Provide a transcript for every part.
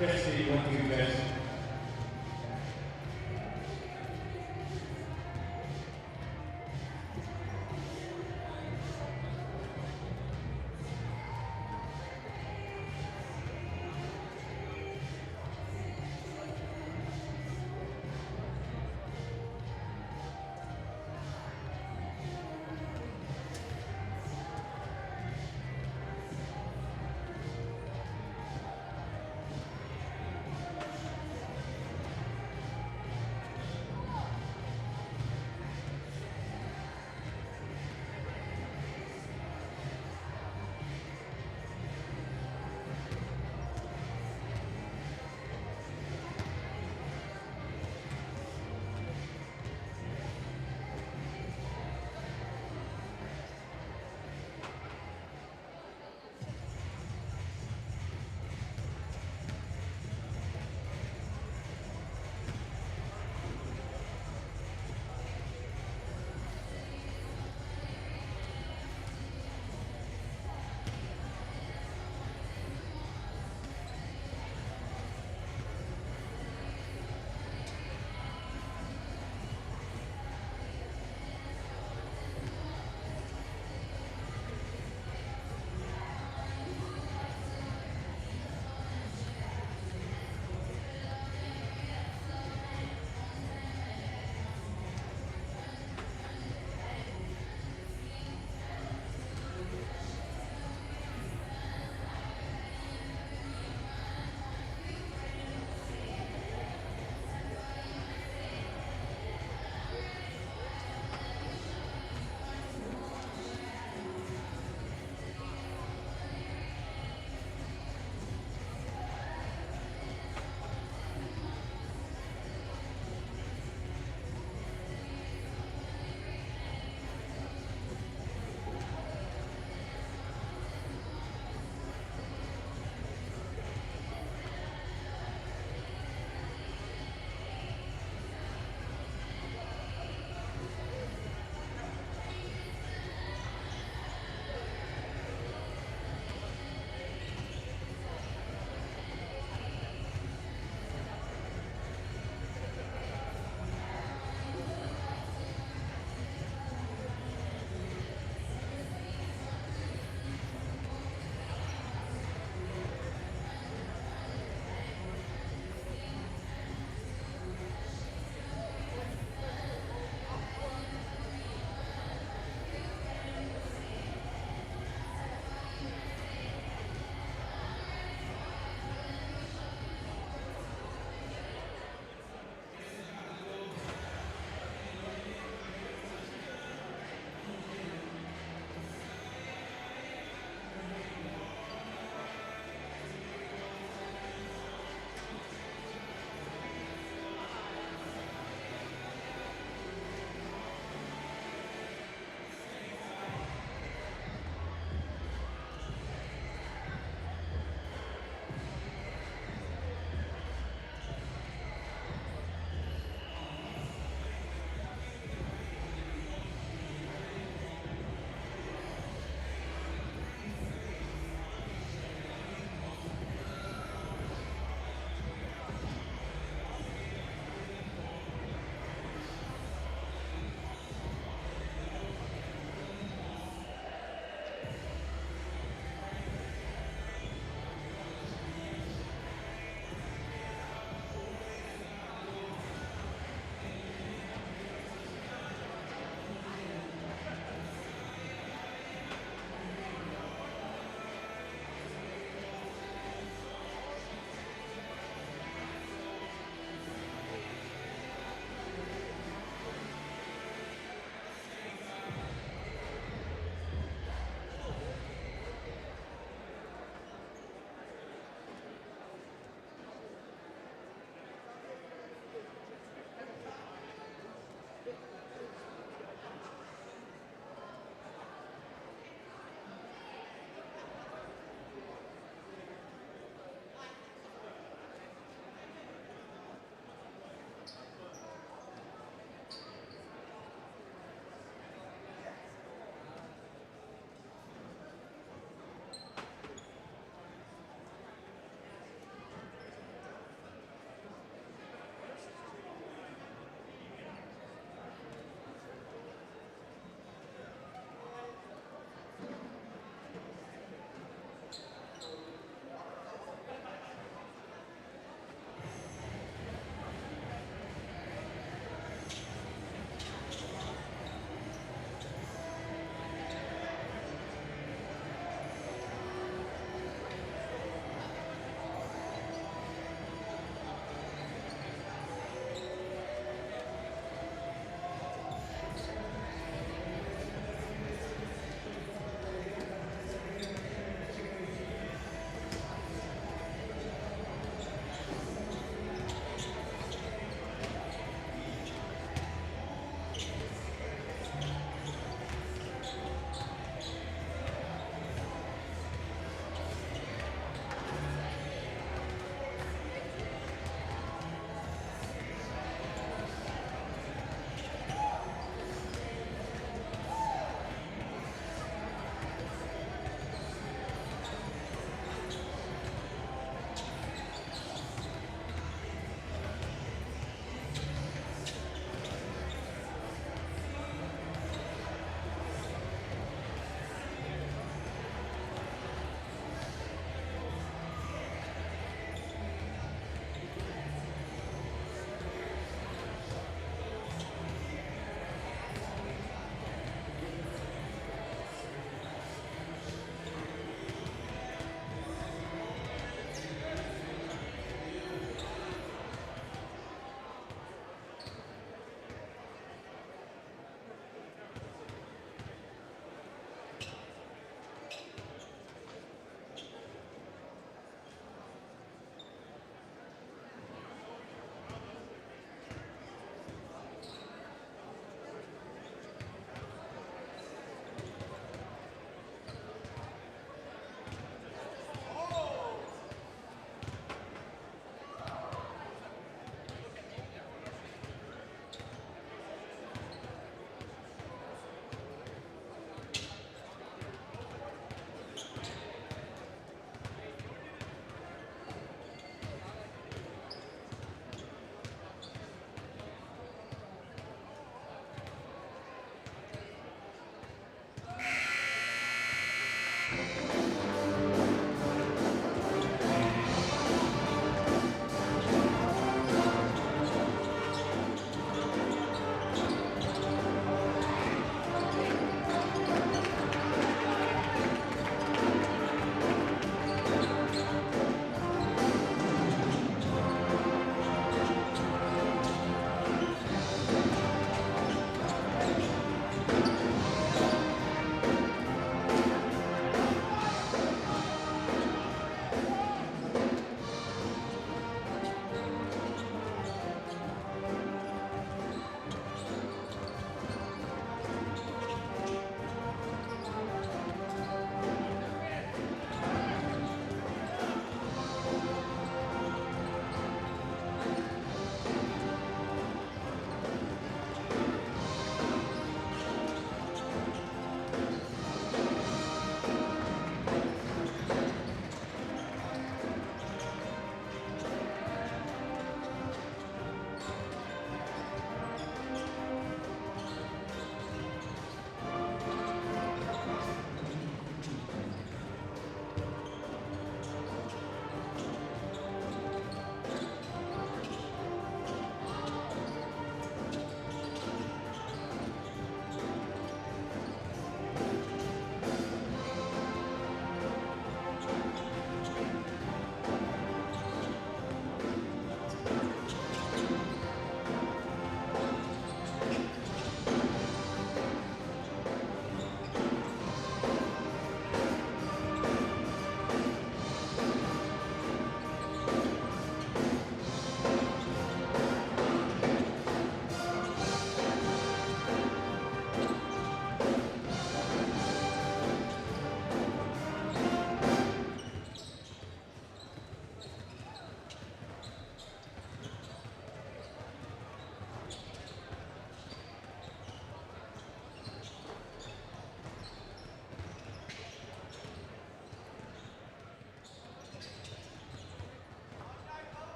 Merci, one, two, guys.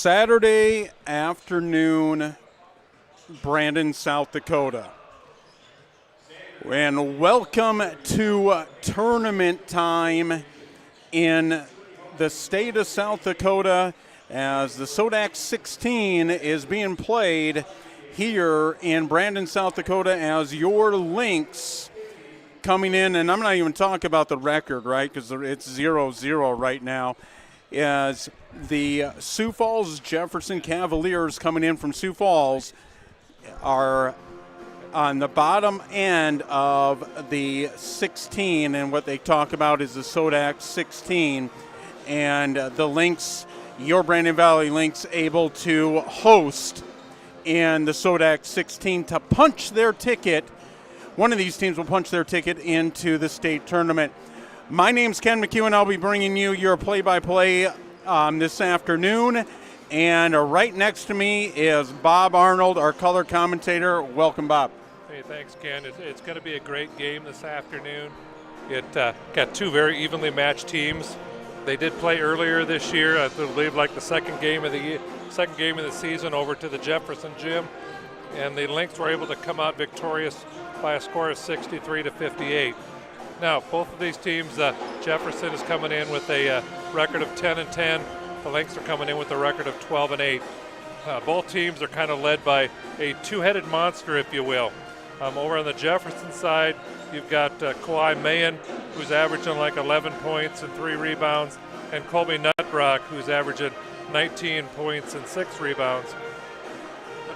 Saturday afternoon, Brandon, South Dakota. And welcome to tournament time in the state of South Dakota as the SoDak 16 is being played here in Brandon, South Dakota as your Lynx coming in, and I'm not even talking about the record, right, because it's 0-0 right now, as the Sioux Falls Jefferson Cavaliers coming in from Sioux Falls are on the bottom end of the 16, and what they talk about is the SoDak 16, and the Lynx, your Brandon Valley Lynx, able to host in the SoDak 16 to punch their ticket. One of these teams will punch their ticket into the state tournament. My name's Ken McEwen. I'll be bringing you your play-by-play this afternoon. And right next to me is Bob Arnold, our color commentator. Welcome, Bob. Hey, thanks, Ken. It's going to be a great game this afternoon. It got two very evenly matched teams. They did play earlier this year, I believe, like the second game of the season over to the Jefferson gym, and the Lynx were able to come out victorious by a score of 63-58. Now, both of these teams, Jefferson is coming in with a record of 10-10. The Lynx are coming in with a record of 12-8. Both teams are kind of led by a two-headed monster, if you will. Over on the Jefferson side, you've got Kawhi Mayen, who's averaging like 11 points and 3 rebounds, and Colby Nutrock, who's averaging 19 points and 6 rebounds,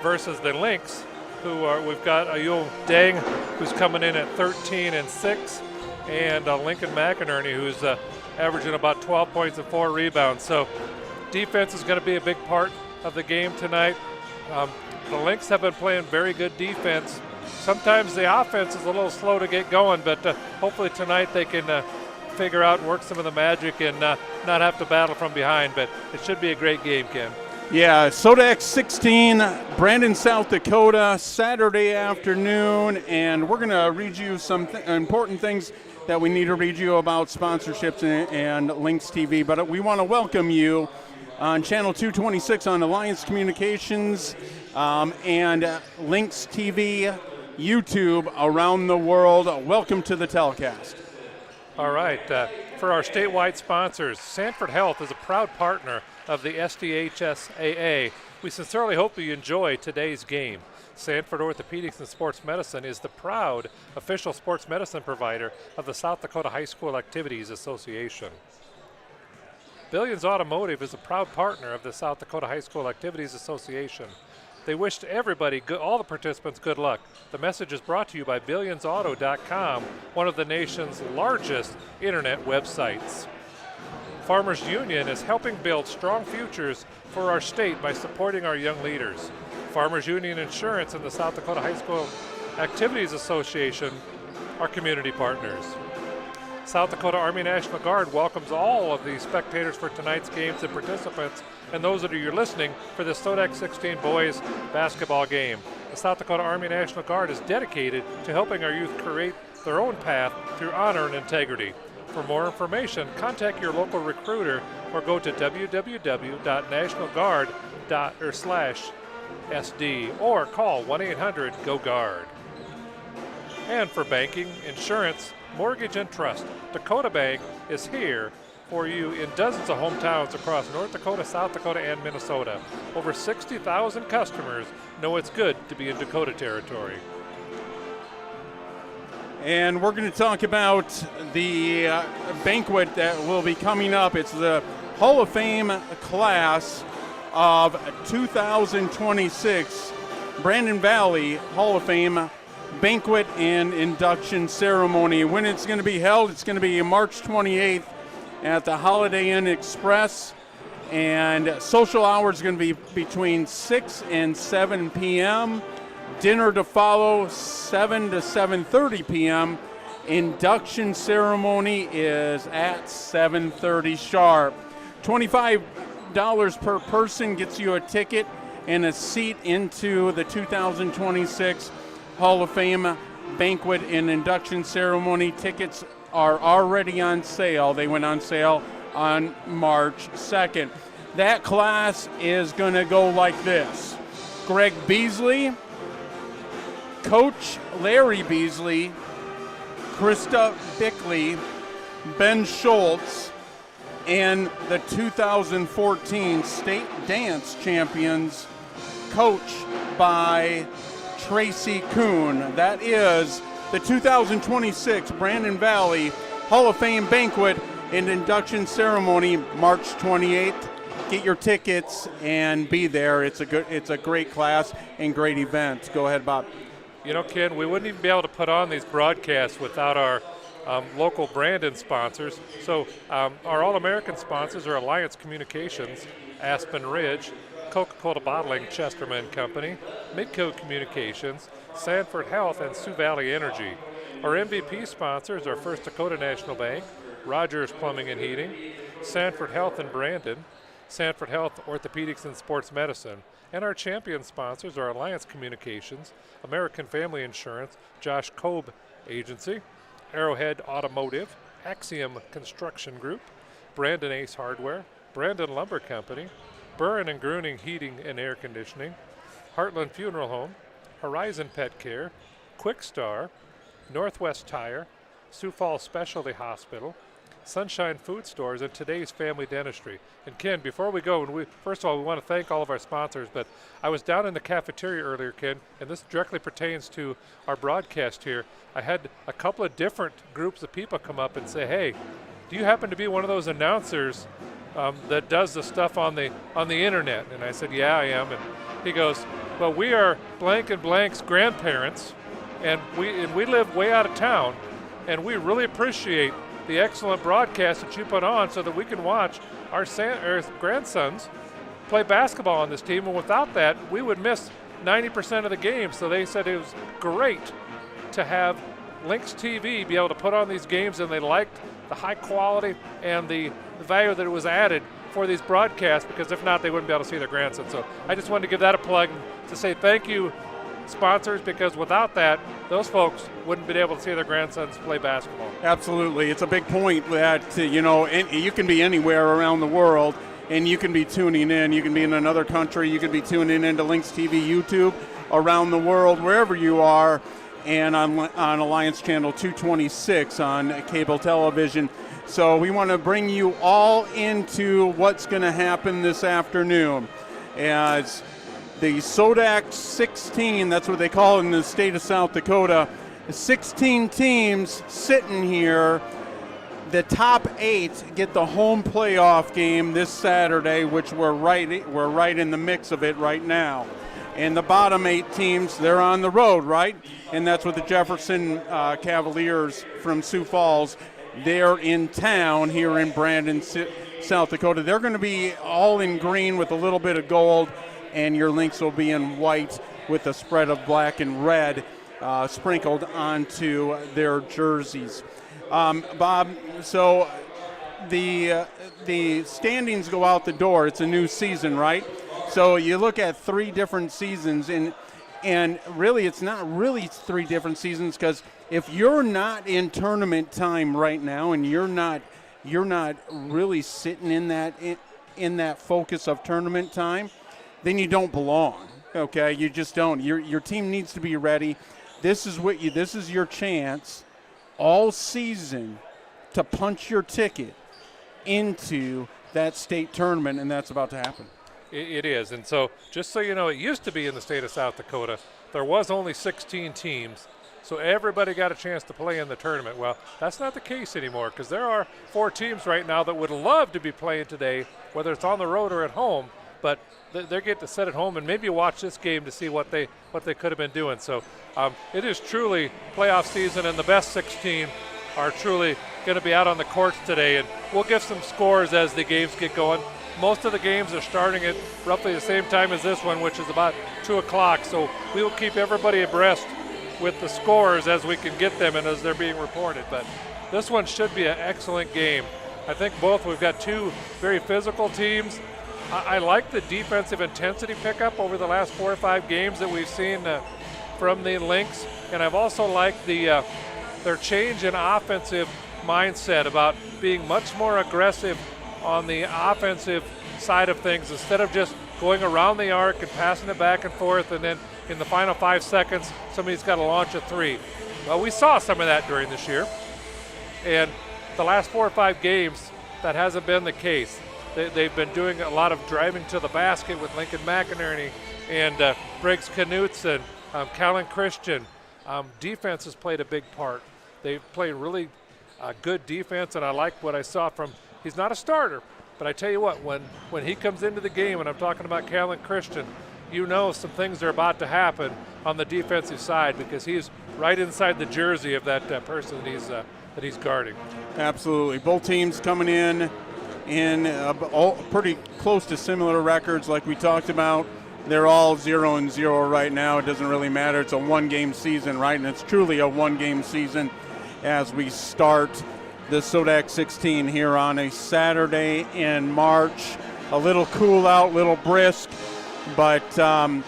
versus the Lynx, we've got Ayul Deng, who's coming in at 13 and 6, and Lincoln McInerney, who's averaging about 12 points and 4 rebounds. So defense is going to be a big part of the game tonight. The Lynx have been playing very good defense. Sometimes the offense is a little slow to get going, but hopefully tonight they can figure out and work some of the magic and not have to battle from behind. But it should be a great game, Ken. Yeah, SoDak 16, Brandon, South Dakota, Saturday afternoon, and we're going to read you some important things that we need to read you about sponsorships and Lynx TV. But we want to welcome you on Channel 226 on Alliance Communications and Lynx TV, YouTube around the world. Welcome to the telecast. All right. For our statewide sponsors, Sanford Health is a proud partner of the SDHSAA. We sincerely hope you enjoy today's game. Sanford Orthopedics and Sports Medicine is the proud official sports medicine provider of the South Dakota High School Activities Association. Billions Automotive is a proud partner of the South Dakota High School Activities Association. They wish everybody, all the participants, good luck. The message is brought to you by BillionsAuto.com, one of the nation's largest internet websites. Farmers Union is helping build strong futures for our state by supporting our young leaders. Farmers Union Insurance and the South Dakota High School Activities Association are community partners. South Dakota Army National Guard welcomes all of the spectators for tonight's games and participants, and those that are listening for the SoDak 16 boys basketball game. The South Dakota Army National Guard is dedicated to helping our youth create their own path through honor and integrity. For more information, contact your local recruiter or go to www.nationalguard.sd or call 1-800-GO-GUARD. And for banking, insurance, mortgage, and trust, Dakota Bank is here for you in dozens of hometowns across North Dakota, South Dakota, and Minnesota. Over 60,000 customers know it's good to be in Dakota territory. And we're going to talk about the banquet that will be coming up. It's the Hall of Fame class of 2026 Brandon Valley Hall of Fame banquet and induction ceremony. When it's going to be held, it's going to be March 28th at the Holiday Inn Express. And social hours are going to be between 6 and 7 p.m. Dinner to follow, 7 to 7:30 p.m. Induction ceremony is at 7:30 sharp. $25 per person gets you a ticket and a seat into the 2026 Hall of Fame banquet and induction ceremony. Tickets are already on sale. They went on sale on March 2nd. that class is going to go like this. Greg Beasley, Coach Larry Beasley, Krista Bickley, Ben Schultz, and the 2014 state dance champions, coached by Tracy Kuhn. That is the 2026 Brandon Valley Hall of Fame banquet and induction ceremony, March 28th. Get your tickets and be there. It's a great class and great event. Go ahead, Bob. You know, Ken, we wouldn't even be able to put on these broadcasts without our local Brandon sponsors. So our All-American sponsors are Alliance Communications, Aspen Ridge, Coca-Cola Bottling, Chesterman Company, Midco Communications, Sanford Health, and Sioux Valley Energy. Our MVP sponsors are First Dakota National Bank, Rogers Plumbing and Heating, Sanford Health in Brandon, Sanford Health Orthopedics and Sports Medicine, and our champion sponsors are Alliance Communications, American Family Insurance, Josh Kobe Agency, Arrowhead Automotive, Axiom Construction Group, Brandon Ace Hardware, Brandon Lumber Company, Burren and Gruning Heating and Air Conditioning, Heartland Funeral Home, Horizon Pet Care, Quick Star, Northwest Tire, Sioux Falls Specialty Hospital, Sunshine Food Stores, and Today's Family Dentistry. And Ken, before we go, first of all, we want to thank all of our sponsors, but I was down in the cafeteria earlier, Ken, and this directly pertains to our broadcast here. I had a couple of different groups of people come up and say, hey, do you happen to be one of those announcers that does the stuff on the internet? And I said, yeah, I am. And he goes, well, we are blank and blank's grandparents, and we live way out of town, and we really appreciate the excellent broadcast that you put on so that we can watch our grandsons play basketball on this team. And without that, we would miss 90% of the games. So they said it was great to have Lynx TV be able to put on these games, and they liked the high quality and the value that it was added for these broadcasts, because if not, they wouldn't be able to see their grandsons. So I just wanted to give that a plug to say thank you, sponsors, because without that, those folks wouldn't be able to see their grandsons play basketball. Absolutely. It's a big point that, you can be anywhere around the world and you can be tuning in. You can be in another country. You can be tuning into Lynx TV YouTube around the world, wherever you are, and on Alliance Channel 226 on cable television. So we want to bring you all into what's going to happen this afternoon as the SoDak 16, that's what they call it in the state of South Dakota. 16 teams sitting here. The top 8 get the home playoff game this Saturday, which we're right in the mix of it right now. And the bottom 8 teams, they're on the road, right? And that's what the Jefferson Cavaliers from Sioux Falls, they're in town here in Brandon, South Dakota. They're going to be all in green with a little bit of gold, and your Lynx will be in white with a spread of black and red sprinkled onto their jerseys. Bob, so the standings go out the door. It's a new season, right? So you look at 3 different seasons, and really it's not really 3 different seasons, because if you're not in tournament time right now and you're not really sitting in that focus of tournament time, then you don't belong. Okay, you just don't. Your team needs to be ready. This is your chance all season to punch your ticket into that state tournament, and that's about to happen. It is, and so just so you know, it used to be in the state of South Dakota, there was only 16 teams, so everybody got a chance to play in the tournament. Well, that's not the case anymore, because there are 4 teams right now that would love to be playing today, whether it's on the road or at home, but they get to sit at home and maybe watch this game to see what they could have been doing. So it is truly playoff season, and the best 16 are truly going to be out on the courts today, and we'll give some scores as the games get going. Most of the games are starting at roughly the same time as this one, which is about 2 o'clock, so we will keep everybody abreast with the scores as we can get them and as they're being reported. But this one should be an excellent game. I think we've got 2 very physical teams. I like the defensive intensity pickup over the last 4 or 5 games that we've seen from the Lynx, and I've also liked their change in offensive mindset about being much more aggressive on the offensive side of things. Instead of just going around the arc and passing it back and forth, and then in the final 5 seconds, somebody's got to launch a three. Well, we saw some of that during this year. And the last 4 or 5 games, that hasn't been the case. They've been doing a lot of driving to the basket with Lincoln McInerney and Briggs Knutson, Callan Christian. Defense has played a big part. They've played really good defense, and I like what I saw from, he's not a starter, but I tell you what, when he comes into the game, and I'm talking about Callan Christian, you know some things are about to happen on the defensive side because he's right inside the jersey of that person that he's guarding. Absolutely. Both teams coming in all pretty close to similar records like we talked about. They're all 0-0 right now. It doesn't really matter. It's a one-game season, right? And it's truly a one-game season as we start the SoDak 16 here on a Saturday in March. A little cool out, little brisk, but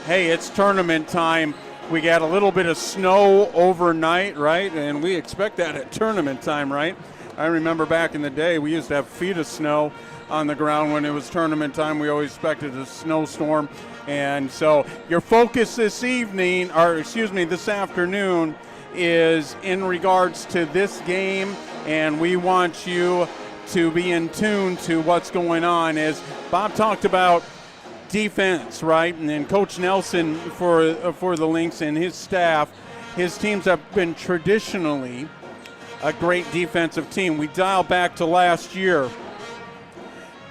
hey, it's tournament time. We got a little bit of snow overnight, right? And we expect that at tournament time, right? I remember back in the day, we used to have feet of snow on the ground when it was tournament time. We always expected a snowstorm. And so your focus this evening, or excuse me, this afternoon, is in regards to this game, and we want you to be in tune to what's going on. As Bob talked about defense, right? And then Coach Nelson for the Lynx and his staff, his teams have been traditionally a great defensive team. We dial back to last year.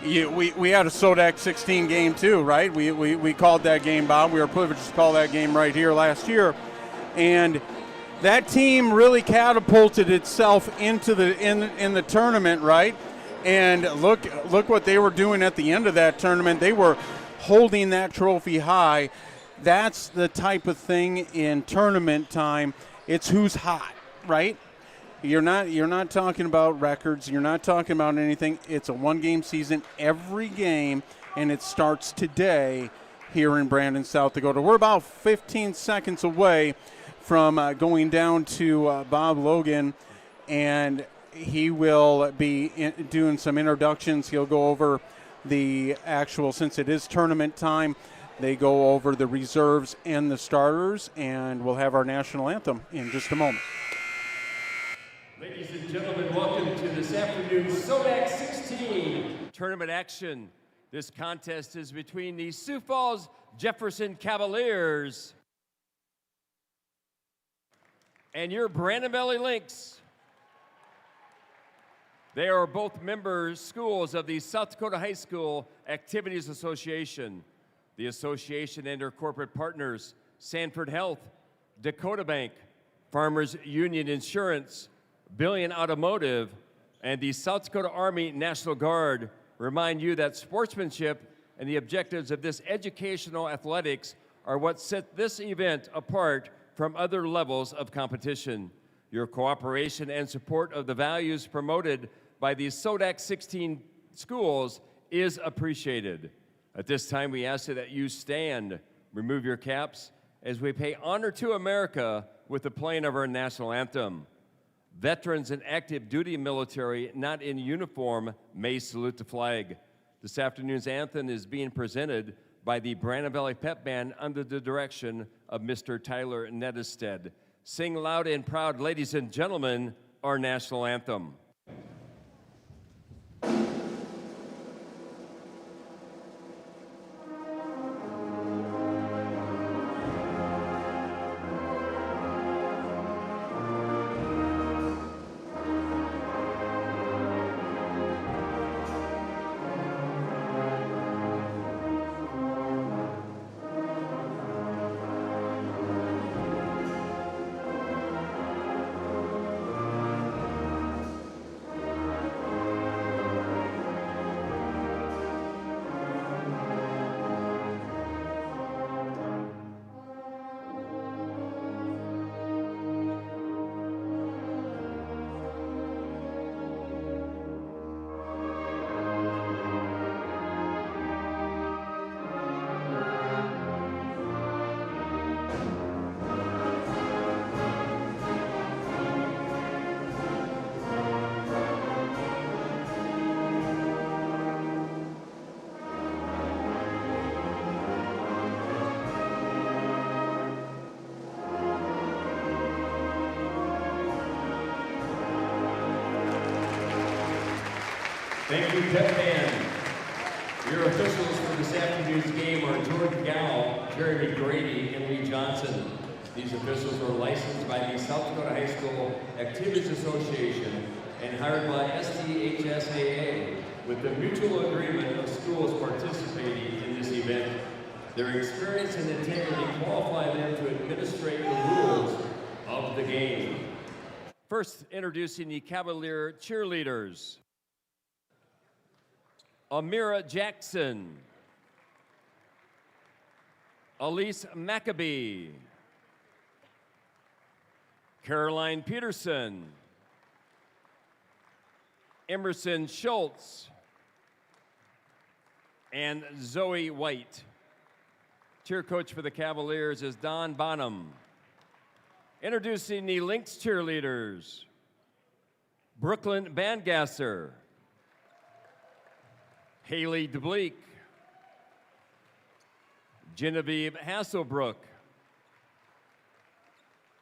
We had a SoDak 16 game too, right? We called that game, Bob. We were privileged to call that game right here last year. And that team really catapulted itself into in the tournament, right? And look what they were doing at the end of that tournament. They were holding that trophy high. That's the type of thing in tournament time. It's who's hot, right? You're not talking about records. You're not talking about anything. It's a one-game season every game, and it starts today here in Brandon, South Dakota. We're about 15 seconds away from going down to Bob Logan, and he will be doing some introductions. He'll go over the actual, since it is tournament time, they go over the reserves and the starters, and we'll have our national anthem in just a moment. Ladies and gentlemen, welcome to this afternoon's SoDak 16 tournament action. This contest is between the Sioux Falls Jefferson Cavaliers and your Brandon Valley Lynx. They are both member schools of the South Dakota High School Activities Association. The association and their corporate partners, Sanford Health, Dakota Bank, Farmers Union Insurance, Billion Automotive, and the South Dakota Army National Guard remind you that sportsmanship and the objectives of this educational athletics are what set this event apart from other levels of competition. Your cooperation and support of the values promoted by the SoDak 16 schools is appreciated. At this time, we ask that you stand, remove your caps, as we pay honor to America with the playing of our national anthem. Veterans and active duty military not in uniform may salute the flag. This afternoon's anthem is being presented by the Brandon Valley Pep Band under the direction of Mr. Tyler Nettestead. Sing loud and proud, ladies and gentlemen, our national anthem. Thank you, Pep Band. Your officials for this afternoon's game are Jordan Gow, Jeremy Grady, and Lee Johnson. These officials are licensed by the South Dakota High School Activities Association and hired by SDHSAA with the mutual agreement of schools participating in this event. Their experience and integrity qualify them to administrate the rules of the game. First, introducing the Cavalier cheerleaders. Amira Jackson, Elise Maccabee, Caroline Peterson, Emerson Schultz, and Zoe White. Cheer coach for the Cavaliers is Don Bonham. Introducing the Lynx cheerleaders, Brooklyn Bangasser, Haley DeBleek, Genevieve Hasselbrook,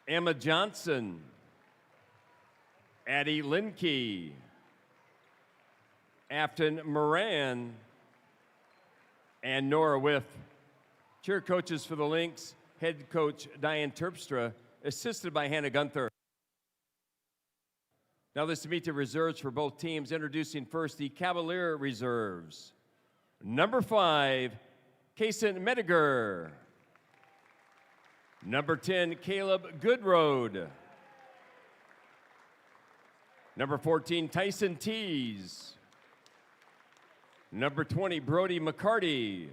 Emma Johnson, Addie Linkey, Afton Moran, and Nora With. Cheer coaches for the Lynx, head coach Diane Terpstra, assisted by Hannah Gunther. Now let's meet the reserves for both teams. Introducing first the Cavalier reserves. Number 5, Kason Mediger. Number 10, Caleb Goodroad. Number 14, Tyson Tees. Number 20, Brody McCarty.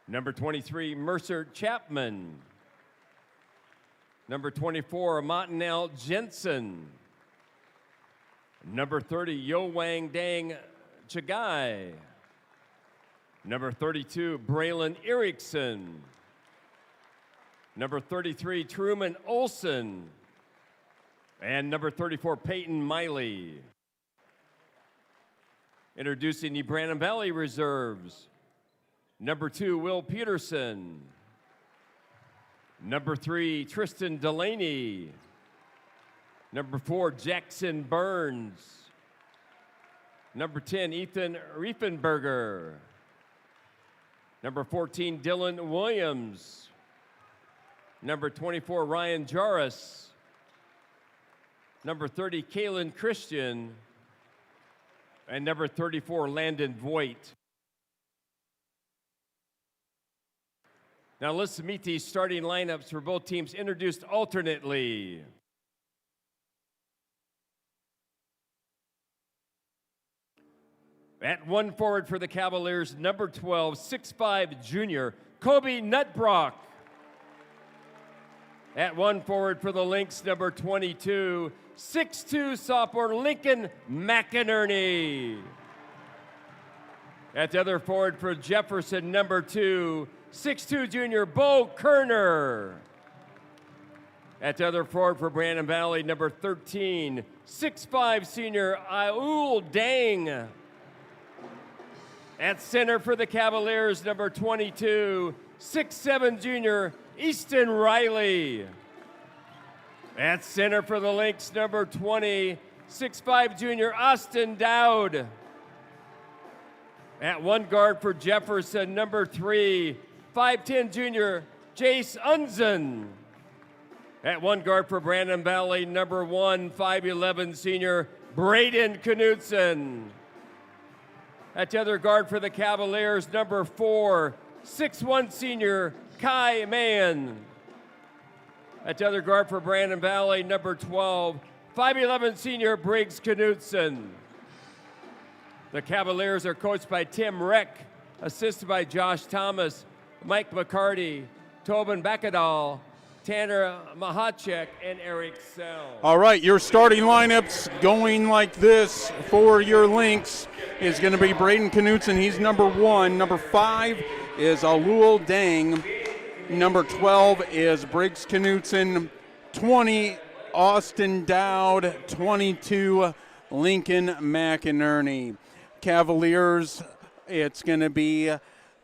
Number 23, Mercer Chapman. Number 24, Montanel Jensen. Number 30, Yo Wang Dang Chagai. Number 32, Braylon Erickson. Number 33, Truman Olson. And number 34, Peyton Miley. Introducing the Brandon Valley reserves. Number 2, Will Peterson. Number 3, Tristan Delaney. Number 4, Jackson Burns. Number 10, Ethan Riefenberger. Number 14, Dylan Williams. Number 24, Ryan Jarvis. Number 30, Kalen Christian. And number 34, Landon Voigt. Now let's meet these starting lineups for both teams introduced alternately. At 1 forward for the Cavaliers, number 12, 6'5" junior, Kobe Nutbrock. At 1 forward for the Lynx, number 22, 6'2" sophomore, Lincoln McInerney. At the other forward for Jefferson, number 2, 6'2" junior, Bo Kerner. At the other forward for Brandon Valley, number 13, 6'5" senior, Aul Dang. At center for the Cavaliers, number 22, 6'7" junior, Easton Riley. At center for the Lynx, number 20, 6'5" junior, Austin Dowd. At 1 guard for Jefferson, number 3, 5'10" junior, Jace Unzen. At 1 guard for Brandon Valley, number 1, 5'11" senior, Braden Knudsen. At the other guard for the Cavaliers, number 4, 6'1" senior, Kai Mann. At the other guard for Brandon Valley, number 12, 5'11" senior, Briggs Knudsen. The Cavaliers are coached by Tim Reck, assisted by Josh Thomas, Mike McCarty, Tobin Bakadal, Tanner Mahacek, and Eric Sell. All right, your starting lineups going like this for your Lynx is going to be Braden Knudsen. He's number 1. Number 5 is Alul Dang. Number 12 is Briggs Knudsen. 20, Austin Dowd. 22, Lincoln McInerney. Cavaliers, it's going to be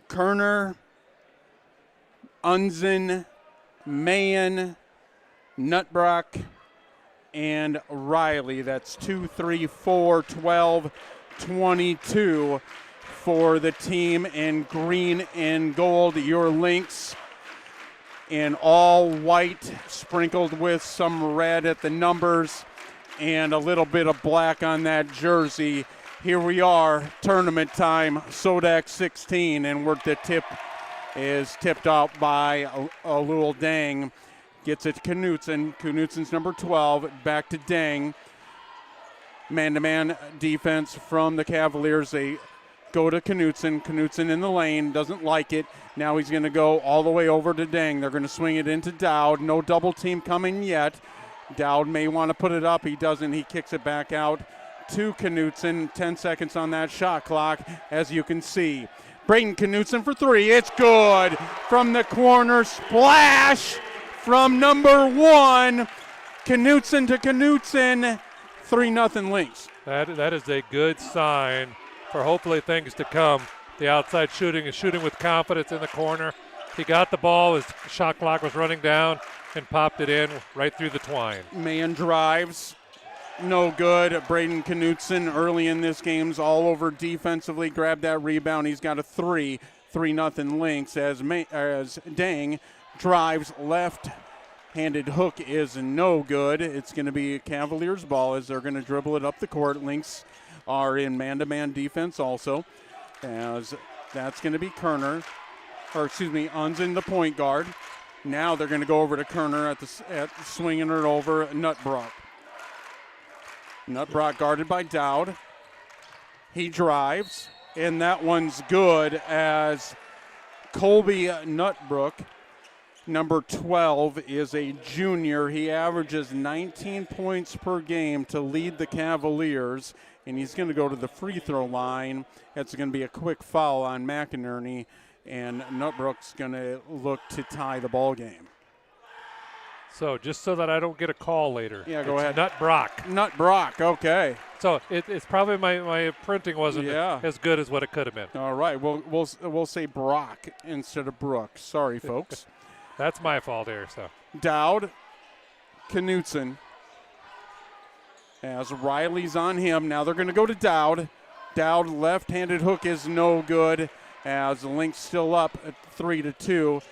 Kerner, Unzen, Mahan, Nutbrock, and Riley. That's 2, 3, 4, 12, 22 for the team in green and gold. Your Lynx in all white, sprinkled with some red at the numbers and a little bit of black on that jersey. Here we are, tournament time, SoDak 16, and the tip is tipped out by a little Dang. Gets it to Knutson. Knutsen's number 12, back to Dang. Man-to-man defense from the Cavaliers. They go to Knutson. Knutson in the lane, doesn't like it. Now he's going to go all the way over to Dang. They're going to swing it into Dowd. No double team coming yet. Dowd may want to put it up. He doesn't. He kicks it back out to Knutson. 10 seconds on that shot clock, as you can see. Braden Knutson for three. It's good from the corner. Splash from number 1. Knutson to Knutson. 3-0 Lynx. That is a good sign for hopefully things to come. The outside shooting is shooting with confidence in the corner. He got the ball. His shot clock was running down and popped it in right through the twine. Man drives. No good. Braden Knutson early in this game's all over defensively. Grabbed that rebound. He's got a 3-0 Lynx as Dang drives left. Handed hook is no good. It's going to be a Cavaliers ball as they're going to dribble it up the court. Lynx are in man-to-man defense also, as that's going to be Unzen the point guard. Now they're going to go over to Kerner at swinging it over Nutbrock. Nutbrock guarded by Dowd. He drives, and that one's good as Colby Nutbrook, number 12, is a junior. He averages 19 points per game to lead the Cavaliers, and he's going to go to the free throw line. That's going to be a quick foul on McInerney, and Nutbrook's going to look to tie the ball game. So just so that I don't get a call later. Yeah, go ahead. Nutbrock, okay. So it's probably my printing wasn't as good as what it could have been. All right, we'll say Brock instead of Brook. Sorry, folks. That's my fault here. So Dowd, Knutson, as Riley's on him. Now they're going to go to Dowd. Dowd left-handed hook is no good as the Lynx still up at 3-2.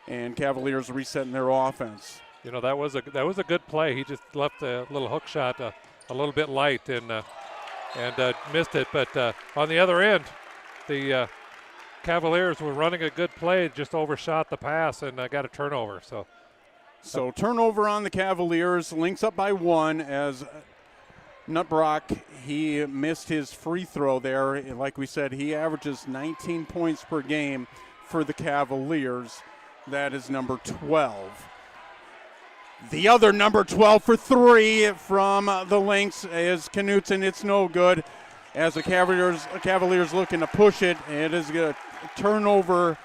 And Cavaliers resetting their offense. You know, that was a good play. He just left a little hook shot a little bit light and missed it. But on the other end, the Cavaliers were running a good play, just overshot the pass and got a turnover. So turnover on the Cavaliers. Lynx up by 1 as Nutbrock, he missed his free throw there. Like we said, he averages 19 points per game for the Cavaliers. That is number 12. The other number 12 for 3 from the Lynx is Knutson. It's no good as the Cavaliers looking to push it. It is a turnover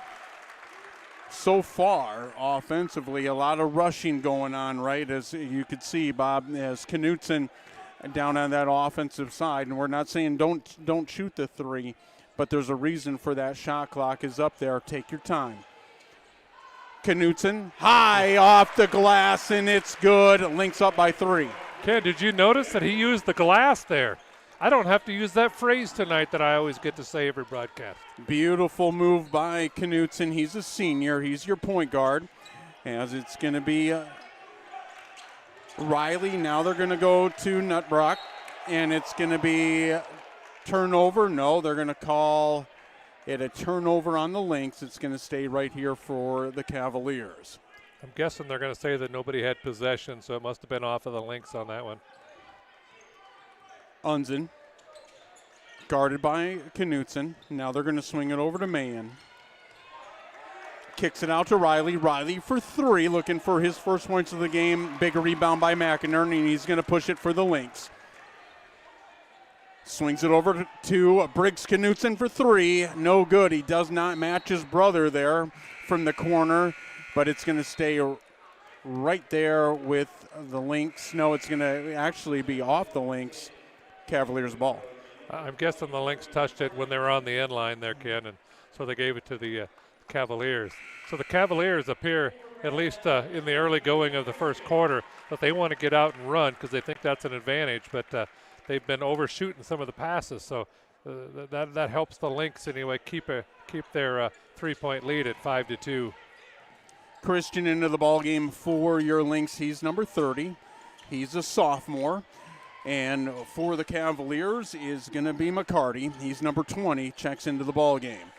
so far offensively. A lot of rushing going on, right, as you could see, Bob, as Knutson down on that offensive side. And we're not saying don't shoot the 3, but there's a reason for that shot clock is up there. Take your time. Knutson, high off the glass, and it's good. Lynx up by 3. Ken, did you notice that he used the glass there? I don't have to use that phrase tonight that I always get to say every broadcast. Beautiful move by Knutson. He's a senior. He's your point guard. As it's going to be Riley. Now they're going to go to Nutbrock, and it's going to be turnover. No, they're going to call it a turnover on the Lynx. It's going to stay right here for the Cavaliers. I'm guessing they're going to say that nobody had possession, so it must have been off of the Lynx on that one. Unzen, guarded by Knutson. Now they're going to swing it over to Mahan. Kicks it out to Riley. Riley for 3, looking for his first points of the game. Big rebound by McInerney, and he's going to push it for the Lynx. Swings it over to Briggs Knutson for 3. No good. He does not match his brother there from the corner, but it's going to stay right there with the Lynx. No, it's going to actually be off the Lynx. Cavaliers ball. I'm guessing the Lynx touched it when they were on the end line there, Ken, and so they gave it to the Cavaliers. So the Cavaliers appear at least in the early going of the first quarter, that they want to get out and run because they think that's an advantage. But they've been overshooting some of the passes, so that helps the Lynx anyway keep their 3-point lead at 5-2. Christian into the ball game for your Lynx. He's number 30. He's a sophomore. And for the Cavaliers is going to be McCarty. He's number 20, checks into the ball game.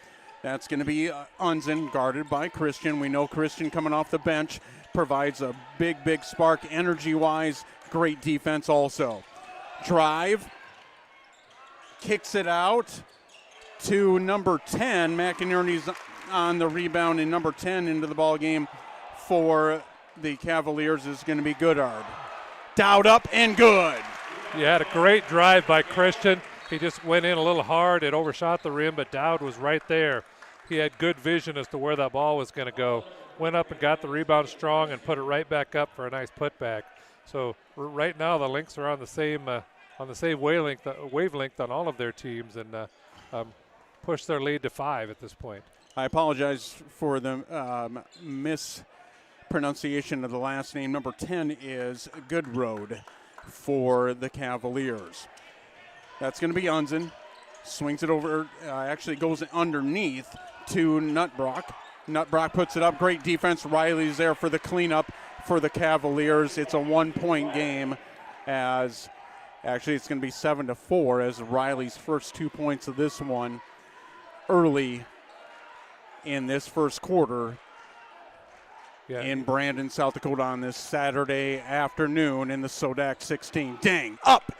That's going to be Unzen, guarded by Christian. We know Christian coming off the bench provides a big spark energy-wise. Great defense also. Drive, kicks it out to number 10. McInerney's on the rebound, and number 10 into the ball game for the Cavaliers is going to be Goodard. Dowd up and good. You had a great drive by Christian. He just went in a little hard. It overshot the rim, but Dowd was right there. He had good vision as to where that ball was going to go. Went up and got the rebound strong and put it right back up for a nice putback. So right now the Lynx are on the same wavelength on all of their teams, and push their lead to 5 at this point. I apologize for the mispronunciation of the last name. Number 10 is Goodroad for the Cavaliers. That's going to be Unzen. Swings it over, actually goes underneath to Nutbrock. Nutbrock puts it up. Great defense. Riley's there for the cleanup for the Cavaliers. It's a 1-point game, as actually it's going to be 7-4 as Riley's first 2 points of this one early in this first quarter. Yeah. In Brandon, South Dakota on this Saturday afternoon in the SoDak 16. Dang, up,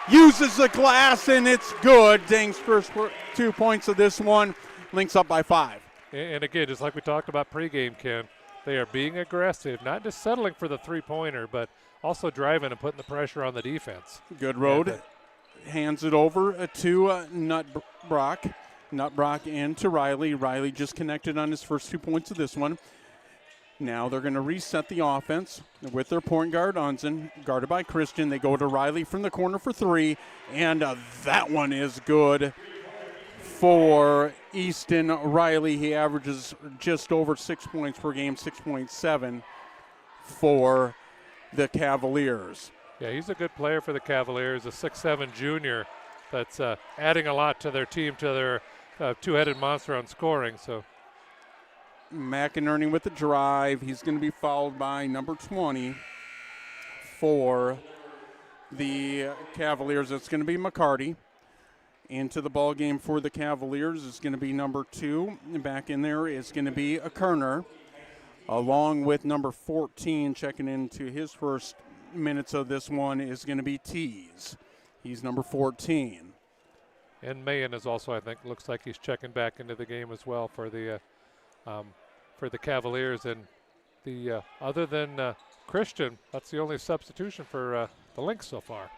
uses the glass, and it's good. Dang's first 2 points of this one. Lynx up by 5. And again, just like we talked about pregame, Ken, they are being aggressive, not just settling for the three-pointer, but also driving and putting the pressure on the defense. Goodroad hands it over to Nutbrock. Nutbrock into Riley. Riley just connected on his first 2 points of this one. Now they're going to reset the offense with their point guard, Unzen, guarded by Christian. They go to Riley from the corner for 3, and that one is good for Easton Riley. He averages just over 6 points per game, 6.7 for the Cavaliers. Yeah, he's a good player for the Cavaliers, a 6'7" junior that's adding a lot to their team, to their two-headed monster on scoring. So McInerney with the drive. He's going to be fouled by number 20 for the Cavaliers. It's going to be McCarty. Into the ball game for the Cavaliers is going to be number 2. And back in there is going to be a Kerner, along with number 14 checking into his first minutes of this one is going to be Tees. He's number 14. And Mayen is also, I think, looks like he's checking back into the game as well for the Cavaliers. And the other than Christian, that's the only substitution for the Lynx so far.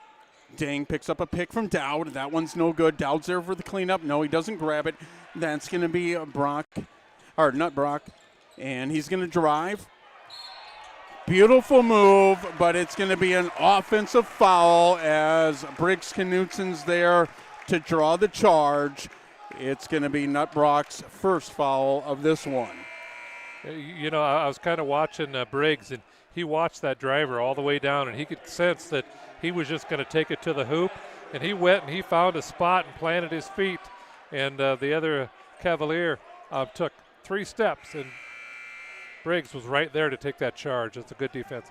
Dang picks up a pick from Dowd. That one's no good. Dowd's there for the cleanup. No, he doesn't grab it. That's going to be Nutbrock, and he's going to drive. Beautiful move, but it's going to be an offensive foul as Briggs Knutsen's there to draw the charge. It's going to be Nutbrock's first foul of this one. You know, I was kind of watching Briggs, and he watched that driver all the way down, and he could sense that he was just going to take it to the hoop. And he went and he found a spot and planted his feet. And the other Cavalier took 3 steps, and Briggs was right there to take that charge. That's a good defense.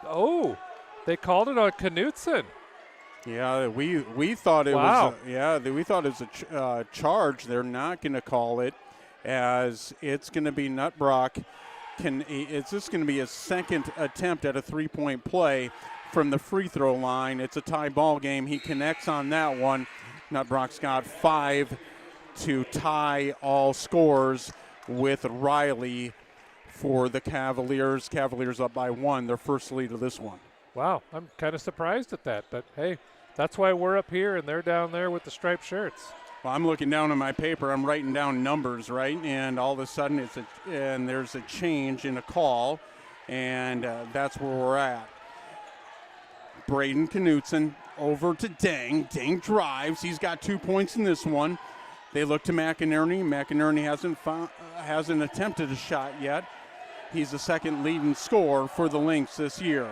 Oh, they called it on Knutsen. Yeah, we thought it was. We thought it was a charge. They're not going to call it, as it's going to be Nutbrock. It's just going to be a second attempt at a 3-point play from the free throw line. It's a tie ball game. He connects on that one. Nutbrock's got 5 to tie all scores with Riley for the Cavaliers. Cavaliers up by 1, their first lead of this one. Wow, I'm kind of surprised at that, but hey, that's why we're up here and they're down there with the striped shirts. Well, I'm looking down on my paper. I'm writing down numbers, right? And all of a sudden there's a change in a call, and that's where we're at. Braden Knutsen over to Dang. Dang drives. He's got 2 points in this one. They look to McInerney. McInerney hasn't attempted a shot yet. He's the second leading scorer for the Lynx this year.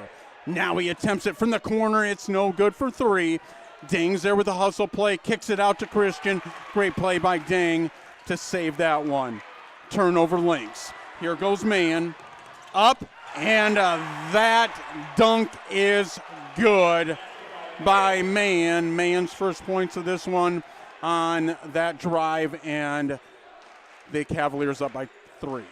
Now he attempts it from the corner. It's no good for 3. Ding's there with a hustle play, kicks it out to Christian. Great play by Ding to save that one. Turnover Lynx. Here goes Mann. Up, and that dunk is good by Mann. Mann's first points of this one on that drive, and the Cavaliers up by 3.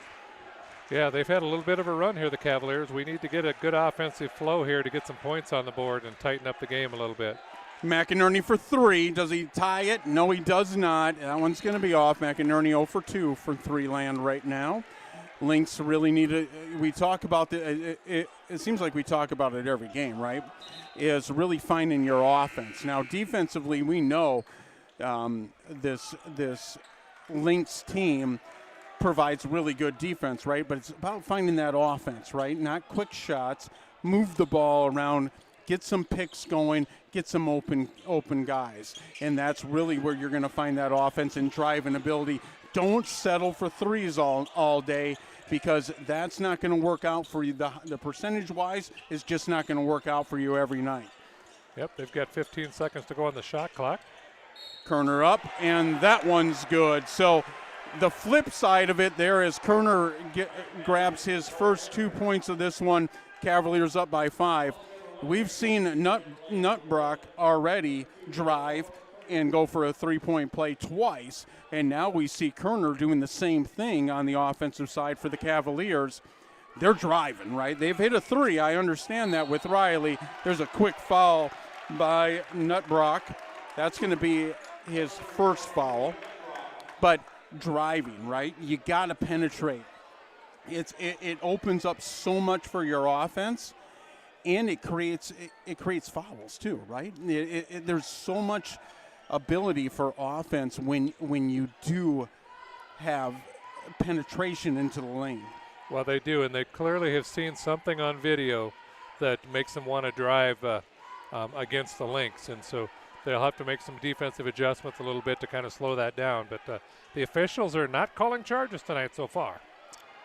Yeah, they've had a little bit of a run here, the Cavaliers. We need to get a good offensive flow here to get some points on the board and tighten up the game a little bit. McInerney for 3. Does he tie it? No, he does not. That one's going to be off. McInerney 0 for 2 for 3 land right now. Lynx really need to, we talk about it seems like we talk about it every game, right? Is really finding your offense. Now, defensively, we know this Lynx team provides really good defense, right? But it's about finding that offense, right? Not quick shots, move the ball around, get some picks going, get some open guys. And that's really where you're going to find that offense and drive and ability. Don't settle for 3s all day, because that's not going to work out for you. The percentage-wise is just not going to work out for you every night. Yep, they've got 15 seconds to go on the shot clock. Kerner up, and that one's good. So the flip side of it there is Kerner grabs his first 2 points of this one. Cavaliers up by 5. We've seen Nutbrock already drive and go for a 3-point play twice, and now we see Kerner doing the same thing on the offensive side for the Cavaliers. They're driving, right? They've hit a 3. I understand that with Riley. There's a quick foul by Nutbrock. That's going to be his first foul. But driving, right? You got to penetrate. It opens up so much for your offense, and it creates fouls too, right? There's so much ability for offense when you do have penetration into the lane. Well, they do, and they clearly have seen something on video that makes them want to drive against the Lynx, and so they'll have to make some defensive adjustments a little bit to kind of slow that down. But the officials are not calling charges tonight so far.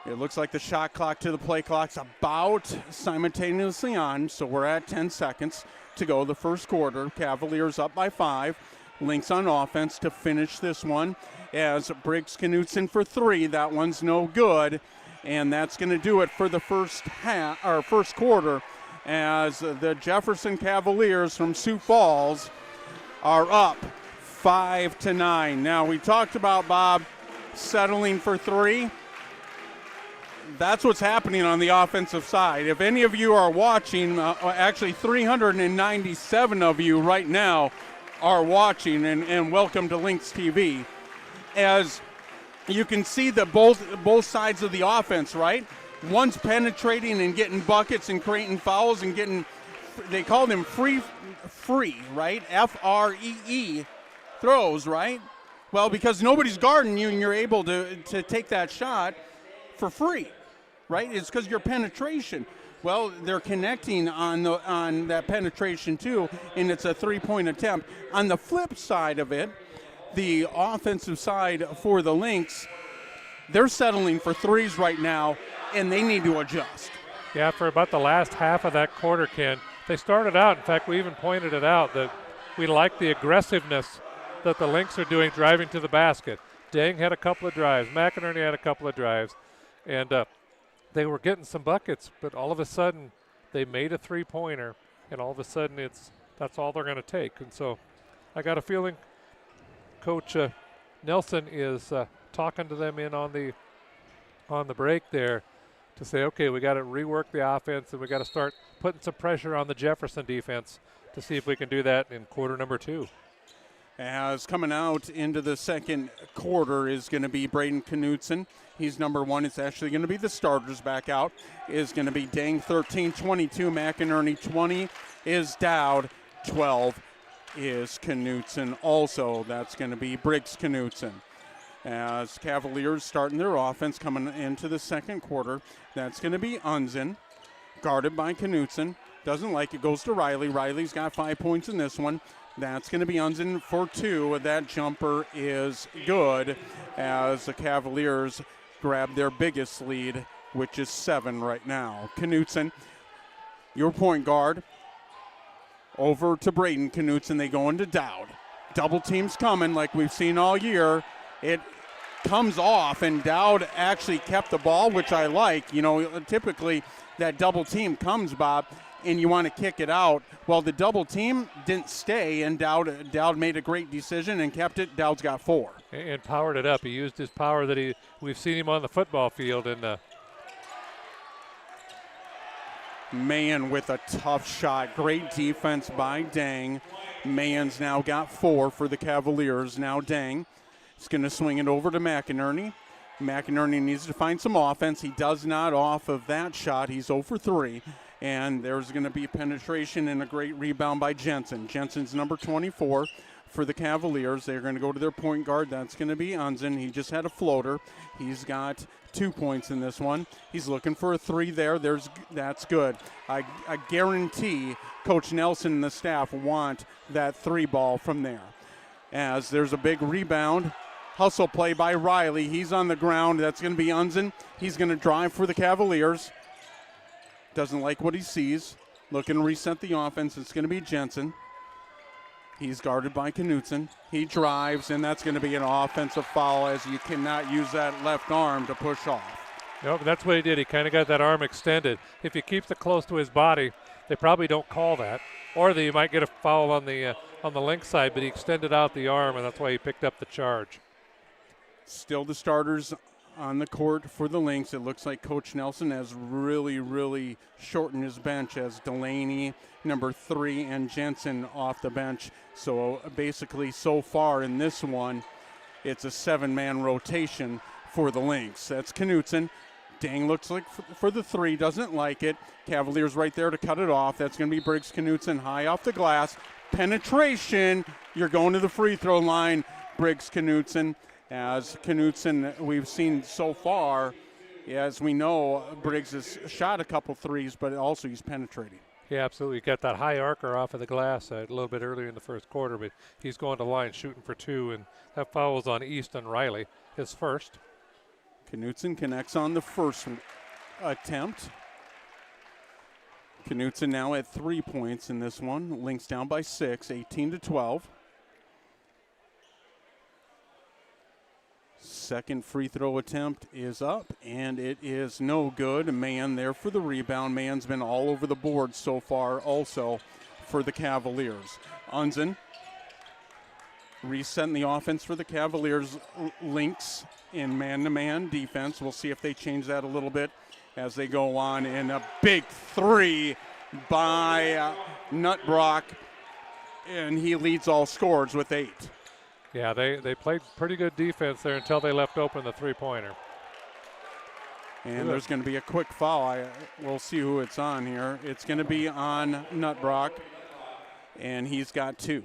It looks like the shot clock to the play clock's about simultaneously on, so we're at 10 seconds to go the first quarter. Cavaliers up by 5. Lynx on offense to finish this one as Briggs Knutson for 3. That one's no good, and that's going to do it for the first quarter, as the Jefferson Cavaliers from Sioux Falls are up 5-9. Now, we talked about Bob settling for 3. That's what's happening on the offensive side. If any of you are watching, actually 397 of you right now are watching, and welcome to Lynx TV. As you can see that both sides of the offense, right? One's penetrating and getting buckets and creating fouls and getting, they call them free, right? F-R-E-E throws, right? Well, because nobody's guarding you and you're able to take that shot for free, right? It's because your penetration. Well, they're connecting on that penetration too, and it's a 3-point attempt. On the flip side of it, the offensive side for the Lynx, they're settling for 3s right now, and they need to adjust. Yeah, for about the last half of that quarter, Ken, they started out, in fact, we even pointed it out, that we like the aggressiveness that the Lynx are doing driving to the basket. Dang had a couple of drives. McInerney had a couple of drives. And they were getting some buckets, but all of a sudden they made a 3-pointer, and all of a sudden that's all they're going to take. And so I got a feeling Coach Nelson is talking to them in on the break there to say, okay, we got to rework the offense, and we got to start putting some pressure on the Jefferson defense to see if we can do that in quarter number 2. As coming out into the second quarter is going to be Braden Knutson. He's number 1. It's actually going to be the starters back out. Is going to be Dang 13, 22. McInerney 20 is Dowd. 12 is Knutson. Also, that's going to be Briggs Knutson. As Cavaliers starting their offense coming into the second quarter, that's going to be Unzen, guarded by Knutson. Doesn't like it, goes to Riley. Riley's got 5 points in this one. That's going to be Unzen for 2. That jumper is good as the Cavaliers grab their biggest lead which is 7 right now. Knutson, your point guard, over to Braden Knutson. They go into Dowd. Double teams coming like we've seen all year. It comes off, and Dowd actually kept the ball, which I like. You know, typically that double team comes, Bob, and you want to kick it out. Well, the double team didn't stay, and Dowd made a great decision and kept it. Dowd's got 4. And powered it up. He used his power that we've seen him on the football field. And Mahan with a tough shot. Great defense by Dang. Mahan's now got 4 for the Cavaliers. Now Dang is going to swing it over to McInerney. McInerney needs to find some offense. He does not off of that shot. He's 0 for 3. And there's going to be penetration and a great rebound by Jensen. Jensen's number 24 for the Cavaliers. They're going to go to their point guard. That's going to be Unzen. He just had a floater. He's got 2 points in this one. He's looking for a 3 there. That's good. I guarantee Coach Nelson and the staff want that 3 ball from there. As there's a big rebound. Hustle play by Riley. He's on the ground. That's going to be Unzen. He's going to drive for the Cavaliers. Doesn't like what he sees. Looking to reset the offense. It's going to be Jensen. He's guarded by Knutson. He drives, and that's going to be an offensive foul, as you cannot use that left arm to push off. Nope, that's what he did. He kind of got that arm extended. If he keeps it close to his body, they probably don't call that. Or you might get a foul on the link side, but he extended out the arm, and that's why he picked up the charge. Still the starters on the court for the Lynx. It looks like Coach Nelson has really shortened his bench, as Delaney, number 3, and Jensen off the bench. So basically so far in this one, it's a 7-man rotation for the Lynx. That's Knutson. Dang looks like for the 3, doesn't like it. Cavaliers right there to cut it off. That's going to be Briggs Knutson, high off the glass. Penetration. You're going to the free throw line, Briggs Knutson. As Knutson, we've seen so far, as we know, Briggs has shot a couple 3s, but also he's penetrating. Yeah, absolutely. He got that high arcer off of the glass a little bit earlier in the first quarter, but he's going to line shooting for 2, and that foul is on Easton Riley, his first. Knutson connects on the first attempt. Knutson now at 3 points in this one. Lynx down by 6, 18-12. Second free throw attempt is up, and it is no good. Mahan there for the rebound. Mahan's been all over the board so far also for the Cavaliers. Unzen resetting the offense for the Cavaliers. Lynx in man-to-man defense. We'll see if they change that a little bit as they go on. And a big 3 by Nutbrock, and he leads all scorers with 8. Yeah, they played pretty good defense there until they left open the three-pointer. And there's going to be a quick foul. We'll see who it's on here. It's going to be on Nutbrock, and he's got 2.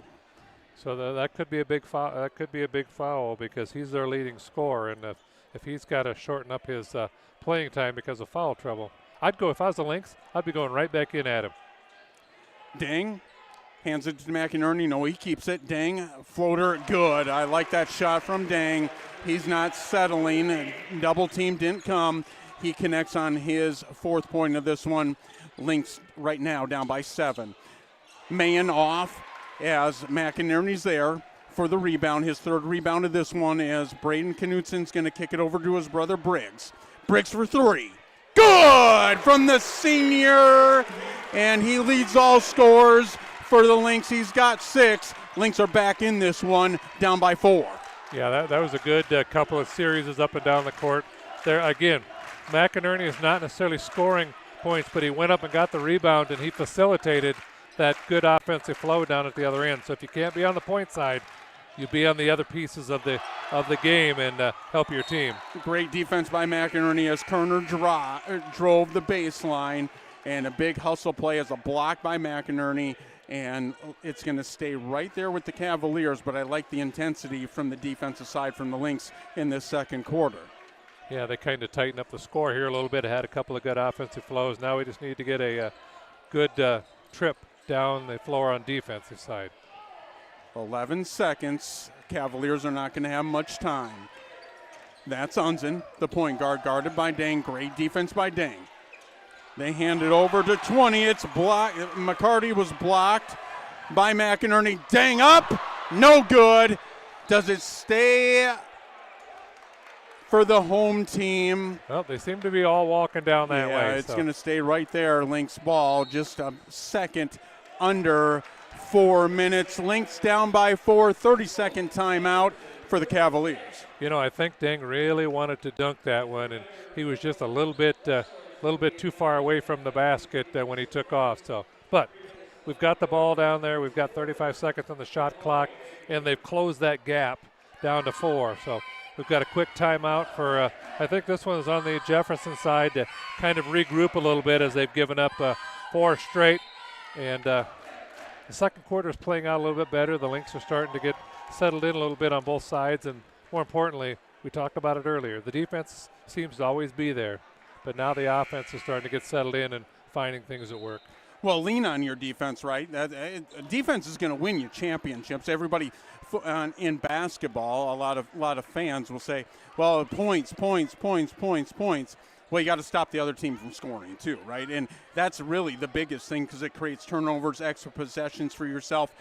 So that could be a big foul. That could be a big foul because he's their leading scorer, and if he's got to shorten up his playing time because of foul trouble, I'd go. If I was the Lynx, I'd be going right back in at him. Dang. Hands it to McInerney. No, he keeps it. Dang, floater, good. I like that shot from Dang. He's not settling. Double team didn't come. He connects on his 4th point of this one. Lynx right now down by 7. Mahan off as McInerney's there for the rebound. His 3rd rebound of this one as Braden Knutson's going to kick it over to his brother Briggs. Briggs for 3. Good from the senior, and he leads all scorers. For the Lynx, he's got 6. Lynx are back in this one, down by 4. Yeah, that was a good couple of series up and down the court. There again, McInerney is not necessarily scoring points, but he went up and got the rebound, and he facilitated that good offensive flow down at the other end. So if you can't be on the point side, you be on the other pieces of the game and help your team. Great defense by McInerney as Kerner drove the baseline, and a big hustle play as a block by McInerney. And it's going to stay right there with the Cavaliers, but I like the intensity from the defensive side from the Lynx in this second quarter. Yeah, they kind of tightened up the score here a little bit. Had a couple of good offensive flows. Now we just need to get a good trip down the floor on defensive side. 11 seconds. Cavaliers are not going to have much time. That's Unzen, the point guard, guarded by Dang. Great defense by Dang. They hand it over to 20. It's blocked. McCarty was blocked by McInerney. Dang up. No good. Does it stay for the home team? Well, they seem to be all walking down that way. Yeah, it's going to stay right there. Lynx ball, just a second under 4 minutes. Lynx down by 4, 30-second timeout for the Cavaliers. You know, I think Dang really wanted to dunk that one, and he was just a little bit too far away from the basket when he took off. So, but we've got the ball down there. We've got 35 seconds on the shot clock, and they've closed that gap down to 4. So we've got a quick timeout for, I think this one is on the Jefferson side to kind of regroup a little bit as they've given up 4 straight. And the second quarter is playing out a little bit better. The Lynx are starting to get settled in a little bit on both sides. And more importantly, we talked about it earlier, the defense seems to always be there. But now the offense is starting to get settled in and finding things that work. Well, lean on your defense, right? Defense is going to win you championships. Everybody in basketball, a lot of fans will say, well, points. Well, you got to stop the other team from scoring too, right? And that's really the biggest thing because it creates turnovers, extra possessions for yourself.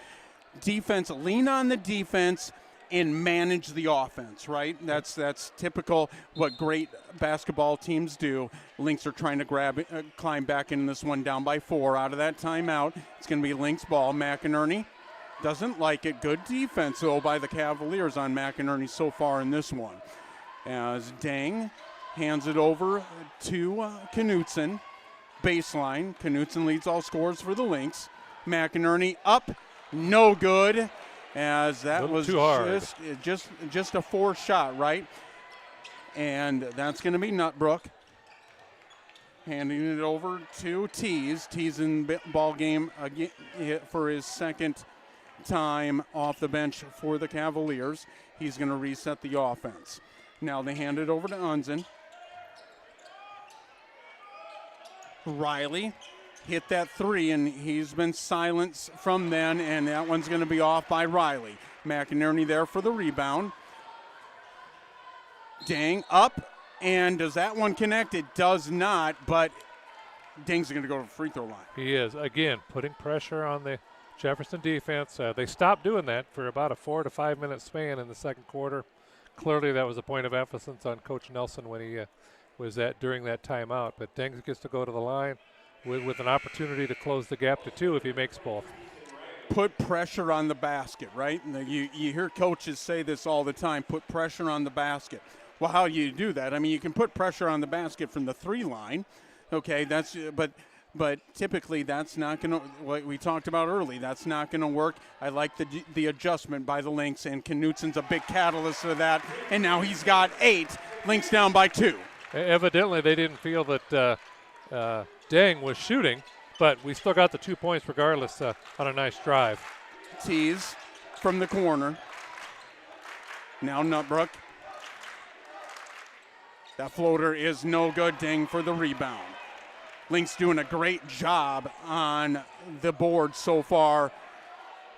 Defense, lean on the defense and manage the offense, right? That's typical what great basketball teams do. Lynx are trying to climb back in this one down by 4 out of that timeout. It's going to be Lynx ball. McInerney doesn't like it. Good defense, though, by the Cavaliers on McInerney so far in this one. As Dang hands it over to Knutson. Baseline. Knutson leads all scores for the Lynx. McInerney up. No good. As that was too hard. just a 4 shot, right? And that's going to be Nutbrook handing it over to Tease. Tease in ball game again for his second time off the bench for the Cavaliers. He's going to reset the offense. Now they hand it over to Unzen. Riley hit that 3, and he's been silenced from then, and that one's going to be off by Riley. McInerney there for the rebound. Dang up, and does that one connect? It does not, but Dang's going to go to the free throw line. He is, again, putting pressure on the Jefferson defense. They stopped doing that for about a 4 to 5 minute span in the second quarter. Clearly that was a point of emphasis on Coach Nelson when he was during that timeout, but Dang gets to go to the line with an opportunity to close the gap to 2 if he makes both. Put pressure on the basket, right? You hear coaches say this all the time, put pressure on the basket. Well, how do you do that? I mean, you can put pressure on the basket from the 3 line, okay, but typically that's not going to, like we talked about early, that's not going to work. I like the adjustment by the Lynx, and Knutson's a big catalyst of that, and now he's got 8. Lynx down by 2. Evidently they didn't feel that Dang was shooting, but we still got the 2 points regardless on a nice drive. Tease from the corner. Now Nutbrook. That floater is no good. Dang for the rebound. Lynx doing a great job on the board so far.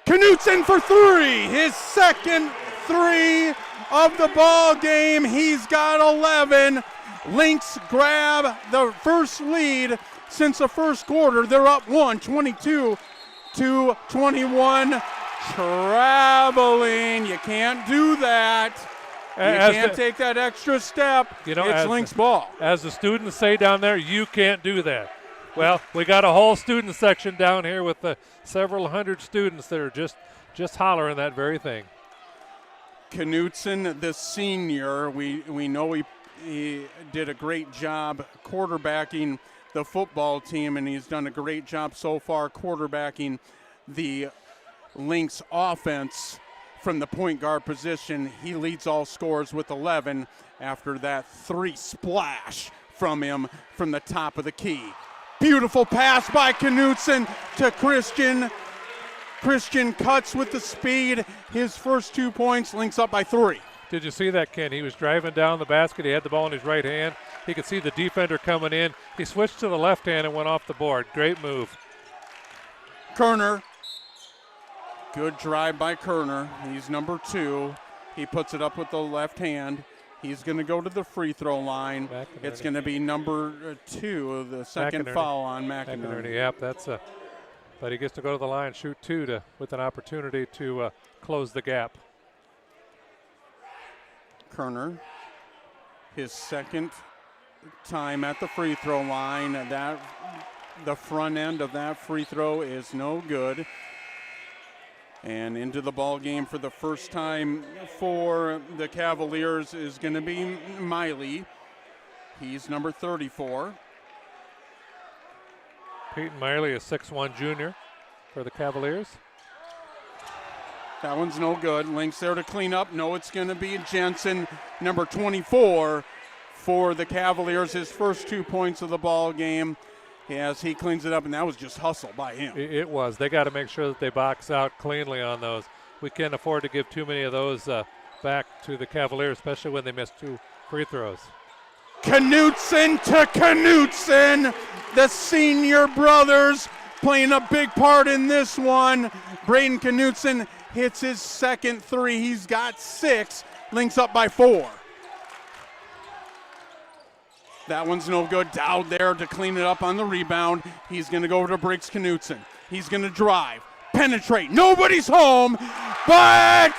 Knutson for 3. His second 3 of the ball game. He's got 11. Lynx grab the first lead since the first quarter. They're up 22 to 21. Traveling. You can't do that. You can't take that extra step. You know, it's Lynx ball. As the students say down there, you can't do that. Well, we got a whole student section down here with several hundred students that are just hollering that very thing. Knutson, the senior, we know he did a great job quarterbacking the football team, and he's done a great job so far quarterbacking the Lynx offense from the point guard position. He leads all scores with 11 after that 3 splash from him from the top of the key. Beautiful pass by Knutson to Christian. Christian cuts with the speed. His first 2 points. Lynx up by 3. Did you see that, Ken? He was driving down the basket. He had the ball in his right hand. He could see the defender coming in. He switched to the left hand and went off the board. Great move. Kerner. Good drive by Kerner. He's number 2. He puts it up with the left hand. He's going to go to the free throw line. McInerney. It's going to be number 2, the second foul on McInerney. Yep, that's a. But he gets to go to the line, shoot 2 with an opportunity to close the gap. Kerner, his second time at the free throw line. The front end of that free throw is no good. And into the ball game for the first time for the Cavaliers is going to be Miley. He's number 34. Peyton Miley, a 6'1" junior for the Cavaliers. That one's no good. Lynx there to clean up. No, it's going to be Jensen, number 24 for the Cavaliers. His first 2 points of the ball game as he cleans it up, and that was just hustle by him. It was. They got to make sure that they box out cleanly on those. We can't afford to give too many of those back to the Cavaliers, especially when they miss 2 free throws. Knutson to Knutson. The senior brothers playing a big part in this one. Braden Knutson hits his second 3. He's got 6. Lynx up by 4. That one's no good. Dowd there to clean it up on the rebound. He's going to go over to Briggs Knutson. He's going to drive, penetrate. Nobody's home, but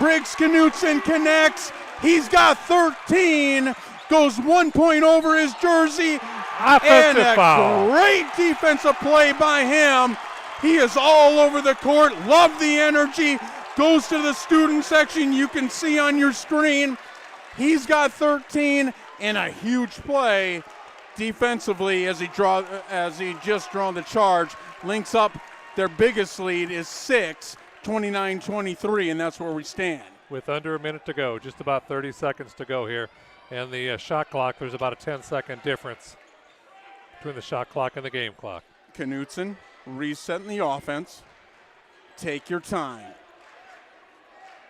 Briggs Knutson connects. He's got 13. Goes 1 point over his jersey. Offensive foul. Great defensive play by him. He is all over the court. Love the energy. Goes to the student section. You can see on your screen. He's got 13 and a huge play defensively as he just drawn the charge. Lynx up. Their biggest lead is 6, 29-23, and that's where we stand. With under a minute to go, just about 30 seconds to go here. And the shot clock, there's about a 10-second difference between the shot clock and the game clock. Knutson resetting the offense. Take your time.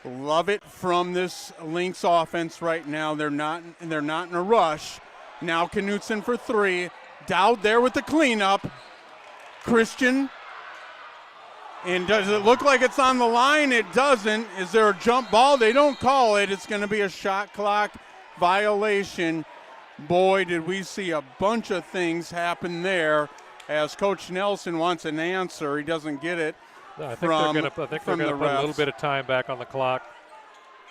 Love it from this Lynx offense right now. They're not in a rush. Now Knutson for 3. Dowd there with the cleanup. Christian. And does it look like it's on the line? It doesn't. Is there a jump ball? They don't call it. It's going to be a shot clock violation. Boy, did we see a bunch of things happen there as Coach Nelson wants an answer. He doesn't get it. I think they're going to put a little bit of time back on the clock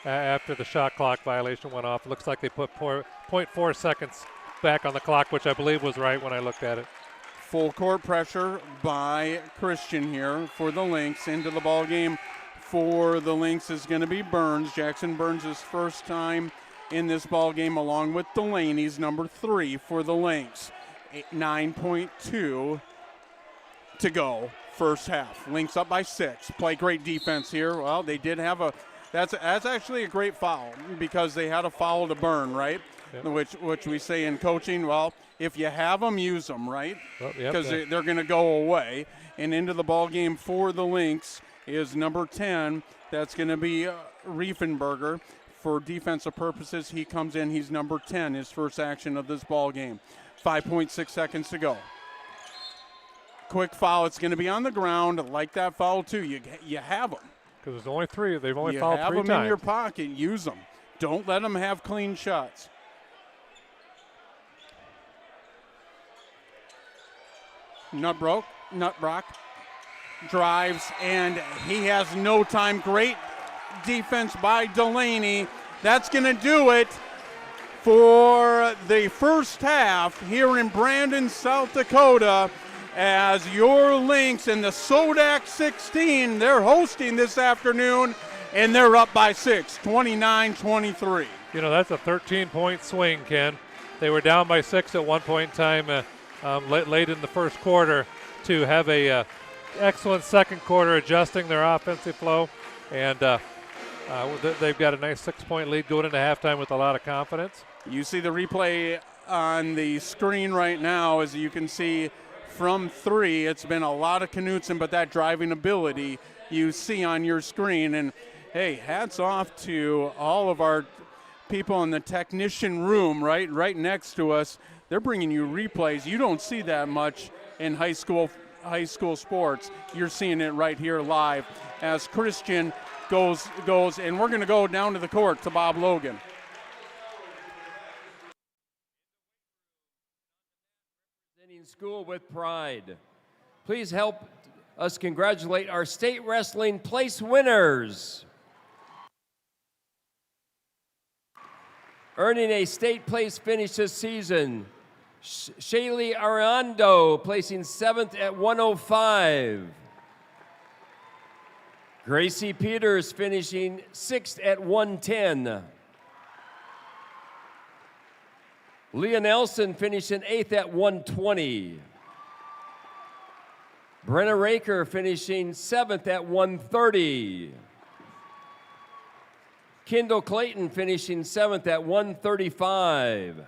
after the shot clock violation went off. It looks like they put 0.4 seconds back on the clock, which I believe was right when I looked at it. Full court pressure by Christian here for the Lynx. Into the ball game for the Lynx is going to be Burns. Jackson Burns' his first time in this ball game, along with Delaney's number 3 for the Lynx. 9.2 to go, first half. Lynx up by 6. Play great defense here. Well, they did have that's actually a great foul because they had a foul to burn, right? Yep. Which we say in coaching, well, if you have them, use them, right? Because they're going to go away. And into the ball game for the Lynx is number 10. That's going to be Riefenberger. For defensive purposes, he comes in. He's number 10, his first action of this ball game. 5.6 seconds to go. Quick foul. It's going to be on the ground. Like that foul, too. You have them. Because there's only 3. They've only fouled 3 times. You have them in your pocket. Use them. Don't let them have clean shots. Nutbrock drives, and he has no time. Great defense by Delaney. That's going to do it for the first half here in Brandon, South Dakota, as your Lynx in the SoDak 16, they're hosting this afternoon, and they're up by 6, 29-23. You know, that's a 13-point swing, Ken. They were down by 6 at one point in time late in the first quarter to have a excellent second quarter adjusting their offensive flow, and they've got a nice 6-point lead going into halftime with a lot of confidence. You see the replay on the screen right now. As you can see from 3, it's been a lot of Knutson, but that driving ability you see on your screen. And hey, hats off to all of our people in the technician room right next to us. They're bringing you replays. You don't see that much in high school sports. You're seeing it right here live as Christian goes, and we're going to go down to the court to Bob Logan. school with pride. Please help us congratulate our state wrestling place winners. Earning a state place finish this season, Shaylee Arando placing 7th at 105. Gracie Peters finishing 6th at 110. Leah Nelson finishing 8th at 120. Brenna Raker finishing 7th at 130. Kendall Clayton finishing 7th at 135.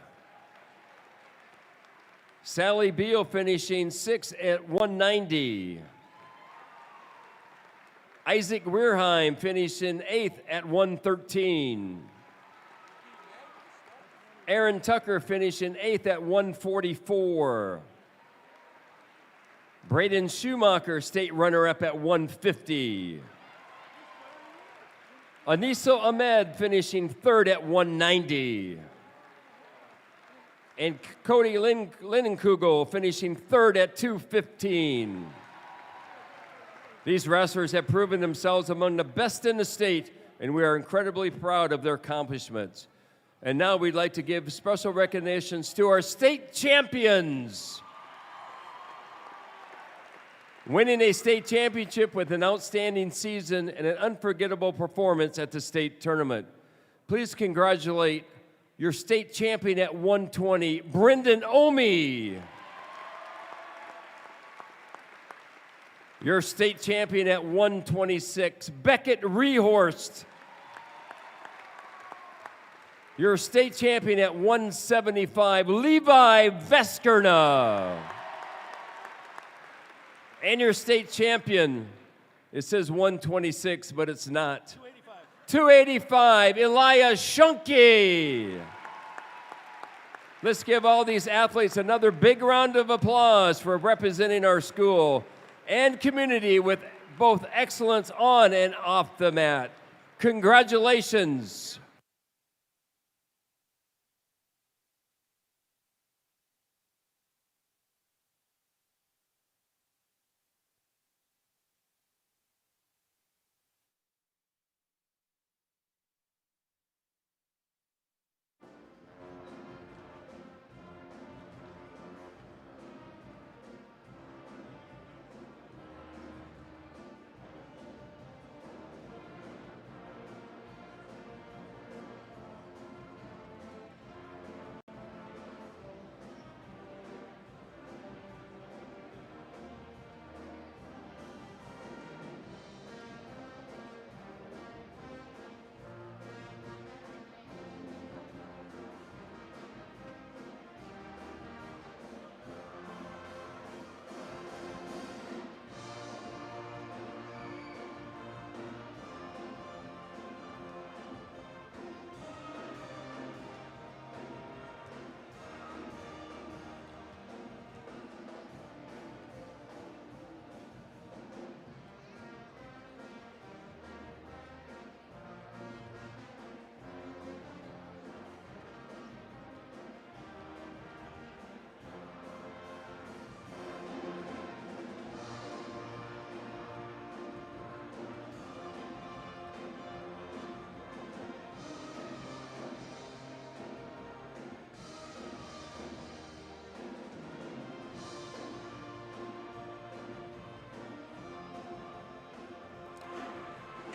Sally Beal finishing 6th at 190. Isaac Weirheim finishing 8th at 113. Aaron Tucker finishing 8th at 144. Braden Schumacher, state runner-up at 150. Anissa Ahmed finishing 3rd at 190. And Cody Linnenkugel finishing 3rd at 215. These wrestlers have proven themselves among the best in the state, and we are incredibly proud of their accomplishments. And now we'd like to give special recognitions to our state champions. Winning a state championship with an outstanding season and an unforgettable performance at the state tournament. Please congratulate your state champion at 120, Brendan Omi. Your state champion at 126, Beckett Rehorst. Your state champion at 175, Levi Veskerna. And your state champion, it says 126, but it's not. 285, Elia Shunke. Let's give all these athletes another big round of applause for representing our school and community with both excellence on and off the mat. Congratulations.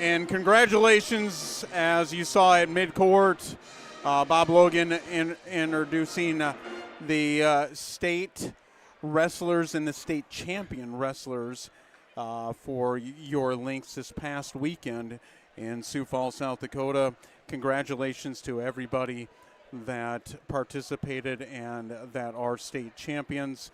And congratulations, as you saw at midcourt, Bob Logan introducing the state wrestlers and the state champion wrestlers for your links this past weekend in Sioux Falls, South Dakota. Congratulations to everybody that participated and that are state champions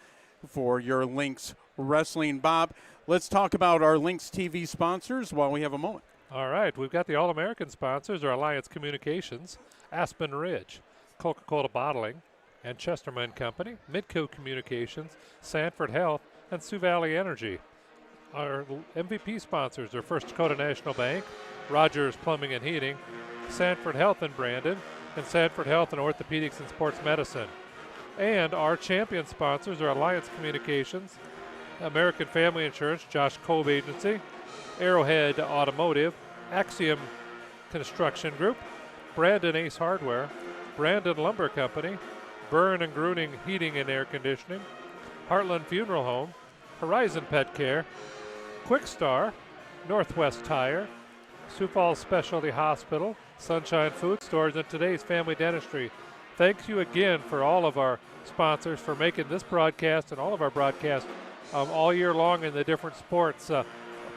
for your links wrestling. Bob, let's talk about our Links TV sponsors while we have a moment. All right, we've got the All-American sponsors, our Alliance Communications, Aspen Ridge, Coca-Cola Bottling, and Chesterman Company, Midco Communications, Sanford Health, and Sioux Valley Energy. Our MVP sponsors are First Dakota National Bank, Rogers Plumbing and Heating, Sanford Health in Brandon, and Sanford Health and Orthopedics and Sports Medicine. And our champion sponsors are Alliance Communications, American Family Insurance, Josh Kolb Agency, Arrowhead Automotive, Axiom Construction Group, Brandon Ace Hardware, Brandon Lumber Company, Byrne and Gruning Heating and Air Conditioning, Heartland Funeral Home, Horizon Pet Care, Quick Star, Northwest Tire, Sioux Falls Specialty Hospital, Sunshine Food Stores, and today's Family Dentistry. Thank you again for all of our sponsors for making this broadcast and all of our broadcasts all year long in the different sports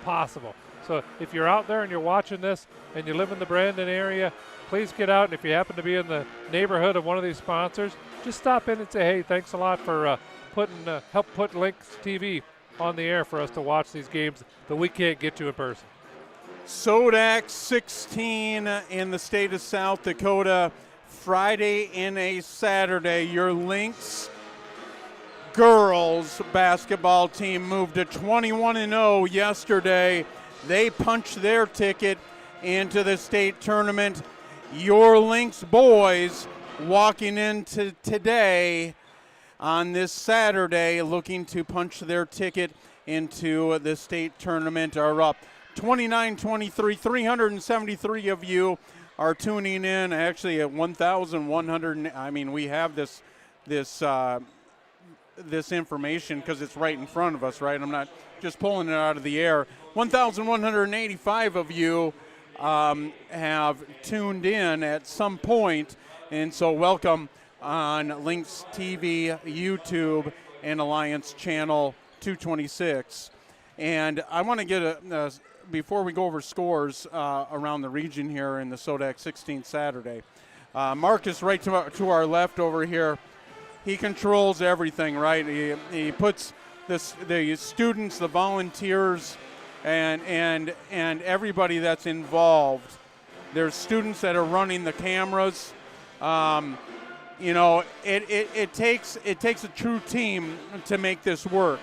possible. So if you're out there and you're watching this and you live in the Brandon area, please get out. And if you happen to be in the neighborhood of one of these sponsors, just stop in and say, hey, thanks a lot for help put Lynx TV on the air for us to watch these games that we can't get to in person. SoDak 16 in the state of South Dakota, Friday and a Saturday. Your Lynx girls basketball team moved to 21-0 yesterday. They punched their ticket into the state tournament. Your Lynx boys walking into today on this Saturday looking to punch their ticket into the state tournament are up 29-23. 373 of you are tuning in. Actually at 1,100. I mean, we have this information because it's right in front of us, right? I'm not just pulling it out of the air. 1,185 of you have tuned in at some point, and so welcome on Lynx TV, YouTube, and Alliance Channel 226. And I want to get before we go over scores around the region here in the SoDak 16 Saturday. Marcus right to our left over here, he controls everything, right? He puts the students, the volunteers, and everybody that's involved. There's students that are running the cameras. You know, it takes a true team to make this work.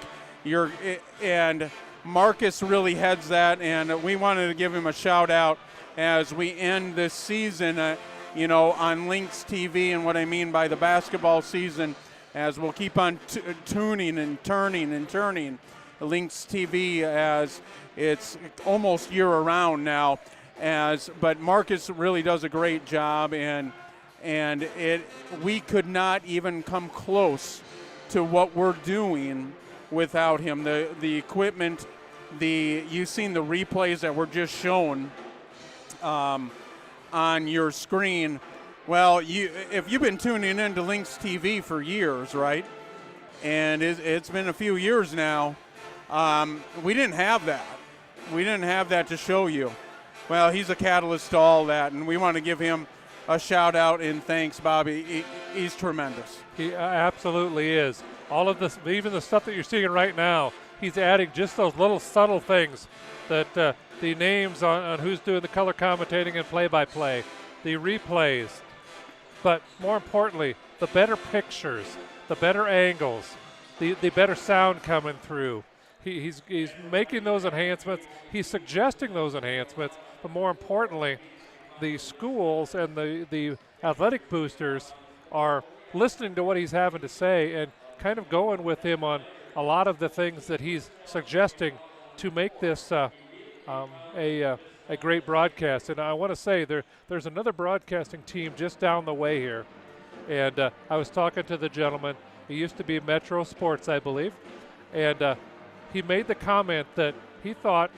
And Marcus really heads that, and we wanted to give him a shout out as we end this season, you know, on Lynx TV. And what I mean by the basketball season, as we'll keep on tuning and turning Lynx TV as it's almost year-round now. But Marcus really does a great job, and we could not even come close to what we're doing without him. The equipment, you've seen the replays that were just shown on your screen. Well, if you've been tuning in to Lynx TV for years, right, and it's been a few years now, we didn't have that. We didn't have that to show you. Well, he's a catalyst to all that, and we want to give him a shout out and thanks, Bobby. He's tremendous. He absolutely is. All of this, even the stuff that you're seeing right now, he's adding just those little subtle things that the names on who's doing the color commentating and play-by-play, the replays, but more importantly, the better pictures, the better angles, the better sound coming through. He's making those enhancements. He's suggesting those enhancements, but more importantly, the schools and the athletic boosters are listening to what he's having to say and kind of going with him on a lot of the things that he's suggesting to make this a great broadcast. And I want to say there's another broadcasting team just down the way here. And I was talking to the gentleman. He used to be Metro Sports, I believe. And he made the comment that he thought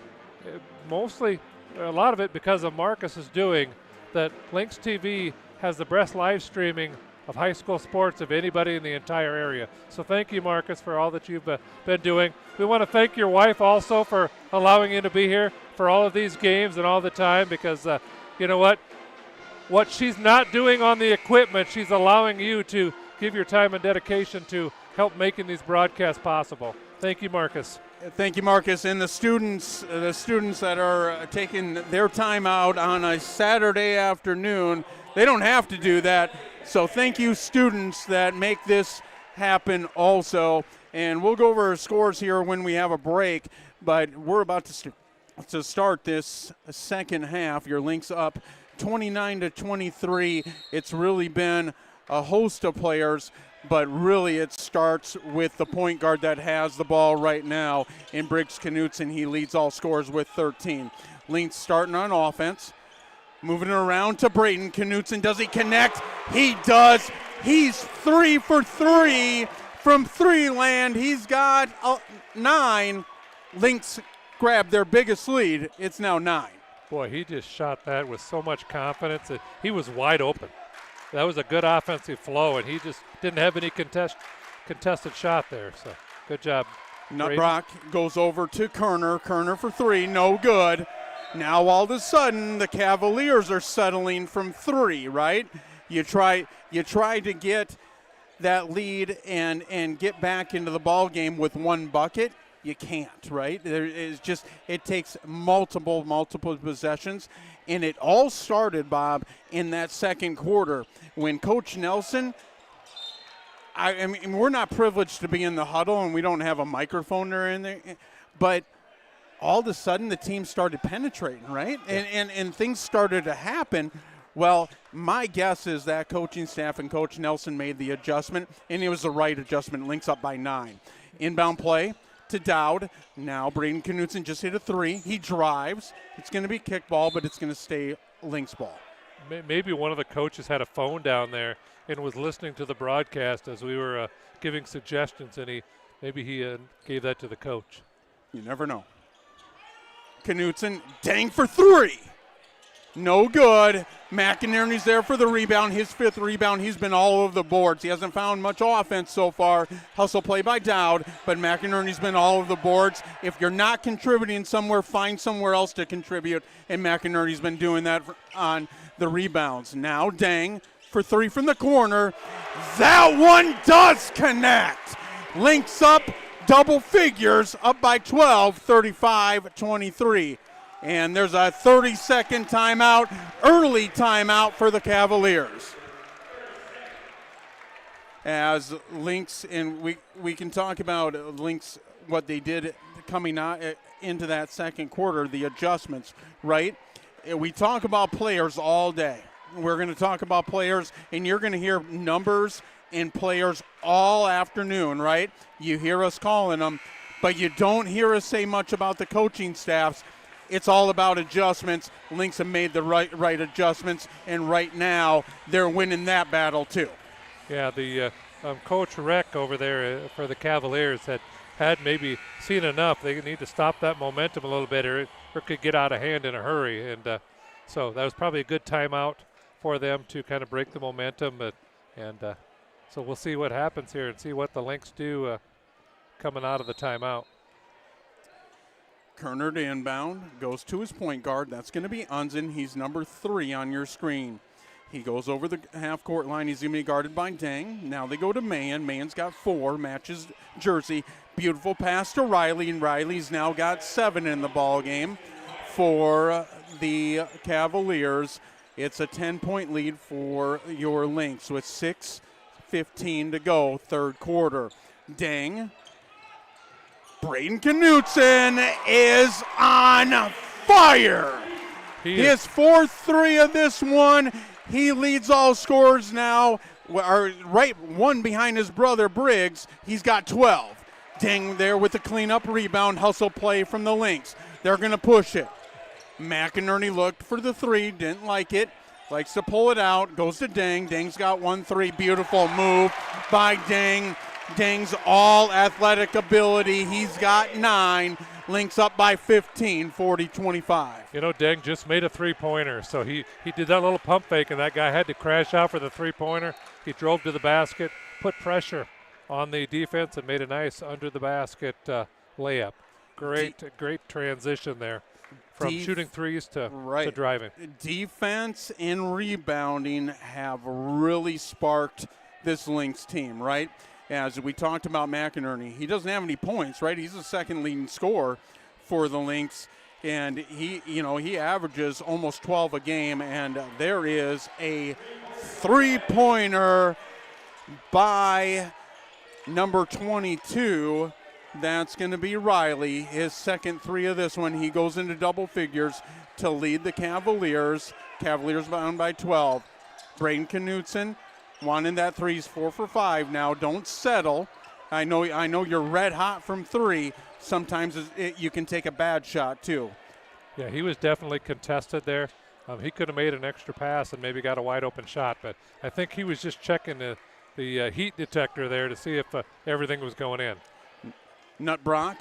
mostly, a lot of it because of Marcus is doing, that Lynx TV has the best live streaming of high school sports of anybody in the entire area. So thank you, Marcus, for all that you've been doing. We want to thank your wife also for allowing you to be here for all of these games and all the time, because you know what she's not doing on the equipment, she's allowing you to give your time and dedication to help making these broadcasts possible. Thank you, Marcus. Thank you, Marcus. And the students that are taking their time out on a Saturday afternoon, they don't have to do that. So thank you, students that make this happen also. And we'll go over our scores here when we have a break, but we're about to start this second half. Your Lynx up 29-23. It's really been a host of players. but really it starts with the point guard that has the ball right now in Briggs Knutson. He leads all scorers with 13. Lynx starting on offense. Moving it around to Braden Knutson. Does he connect? He does. He's 3 for 3 from 3 land. He's got 9. Lynx grabbed their biggest lead. It's now 9. Boy, he just shot that with so much confidence. He was wide open. That was a good offensive flow, and he just didn't have any contested shot there. So good job. Nutbrock goes over to Kerner. Kerner for 3, no good. Now all of a sudden the Cavaliers are settling from 3, right? You try to get that lead and get back into the ball game with one bucket. You can't, right? It takes multiple possessions. And it all started, Bob, in that second quarter when Coach Nelson, I mean, we're not privileged to be in the huddle and we don't have a microphone there in there, but all of a sudden the team started penetrating, right? And things started to happen. Well, my guess is that coaching staff and Coach Nelson made the adjustment, and it was the right adjustment. Lynx up by 9. Inbound play to Dowd. Now Braden Knutson just hit a 3. He drives. It's going to be kickball, but it's going to stay Lynx ball. Maybe one of the coaches had a phone down there and was listening to the broadcast as we were giving suggestions, and maybe he gave that to the coach. You never know. Knutson, dang for 3. No good. McInerney's there for the rebound, his 5th rebound. He's been all over the boards. He hasn't found much offense so far. Hustle play by Dowd, but McInerney's been all over the boards. If you're not contributing somewhere, find somewhere else to contribute, and McInerney's been doing that on the rebounds. Now Dang for 3 from the corner. That one does connect. Lynx up double figures, up by 12, 35-23. And there's a 30-second timeout, early timeout for the Cavaliers. As Lynx, and we can talk about Lynx, what they did coming out into that second quarter, the adjustments, right? We talk about players all day. We're going to talk about players, and you're going to hear numbers and players all afternoon, right? You hear us calling them, but you don't hear us say much about the coaching staffs. It's all about adjustments. Lynx have made the right adjustments, and right now they're winning that battle too. Yeah, the Coach Reck over there for the Cavaliers had maybe seen enough. They need to stop that momentum a little bit, or it could get out of hand in a hurry. And so that was probably a good timeout for them to kind of break the momentum. So we'll see what happens here and see what the Lynx do coming out of the timeout. Kerner to inbound, goes to his point guard. That's going to be Unzen. He's number 3 on your screen. He goes over the half-court line. He's going to be guarded by Dang. Now they go to Mahan. Mahan's got 4, matches jersey. Beautiful pass to Riley, and Riley's now got 7 in the ball game for the Cavaliers. It's a 10-point lead for your Lynx with 6:15 to go, third quarter. Dang. Braden Knutson is on fire. His 4th 3 of this one. He leads all scorers now. Right one behind his brother Briggs. He's got 12. Dang there with the cleanup rebound. Hustle play from the Lynx. They're going to push it. McInerney looked for the 3. Didn't like it. Likes to pull it out. Goes to Dang. Dang's got 1-3. Beautiful move by Dang. Dang's all athletic ability. He's got 9. Lynx up by 15, 40-25. You know, Dang just made a 3-pointer, so he did that little pump fake, and that guy had to crash out for the 3-pointer. He drove to the basket, put pressure on the defense, and made a nice under-the-basket layup. Great transition there from shooting threes to driving. Defense and rebounding have really sparked this Lynx team, right? As we talked about McInerney, he doesn't have any points, right? He's the second leading scorer for the Lynx, and he averages almost 12 a game, and there is a 3-pointer by number 22. That's going to be Riley. His second 3 of this one. He goes into double figures to lead the Cavaliers. Cavaliers bound by 12. Braden Knutson Wanting that three. He's 4 for 5 now. Don't settle. I know you're red hot from 3. Sometimes you can take a bad shot too. Yeah, he was definitely contested there. He could have made an extra pass and maybe got a wide open shot, but I think he was just checking the heat detector there to see if everything was going in. Nutbrock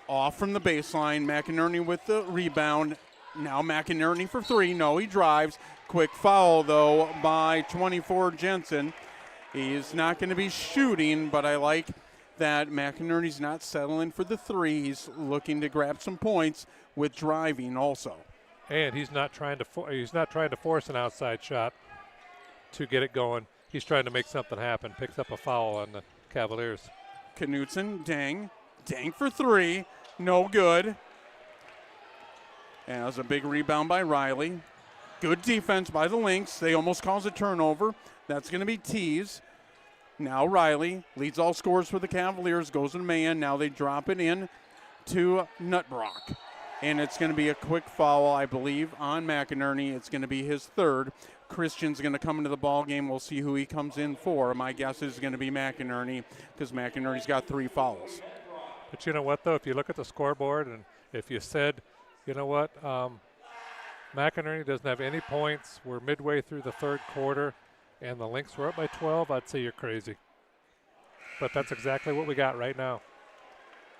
off from the baseline. McInerney with the rebound. Now McInerney for 3. No, he drives. Quick foul, though, by 24 Jensen. He's not going to be shooting, but I like that McInerney's not settling for the 3. He's looking to grab some points with driving also. And he's not trying to force an outside shot to get it going. He's trying to make something happen. Picks up a foul on the Cavaliers. Knutson, Dang for 3. No good. As a big rebound by Riley. Good defense by the Lynx. They almost cause a turnover. That's going to be Tees. Now Riley leads all scores for the Cavaliers. Goes in man. Now they drop it in to Nutbrock. And it's going to be a quick foul, I believe, on McInerney. It's going to be his 3rd. Christian's going to come into the ball game. We'll see who he comes in for. My guess is going to be McInerney because McInerney's got 3 fouls. But you know what, though? If you look at the scoreboard and if you said, you know what, McInerney doesn't have any points. We're midway through the 3rd quarter, and the Lynx were up by 12. I'd say you're crazy. But that's exactly what we got right now.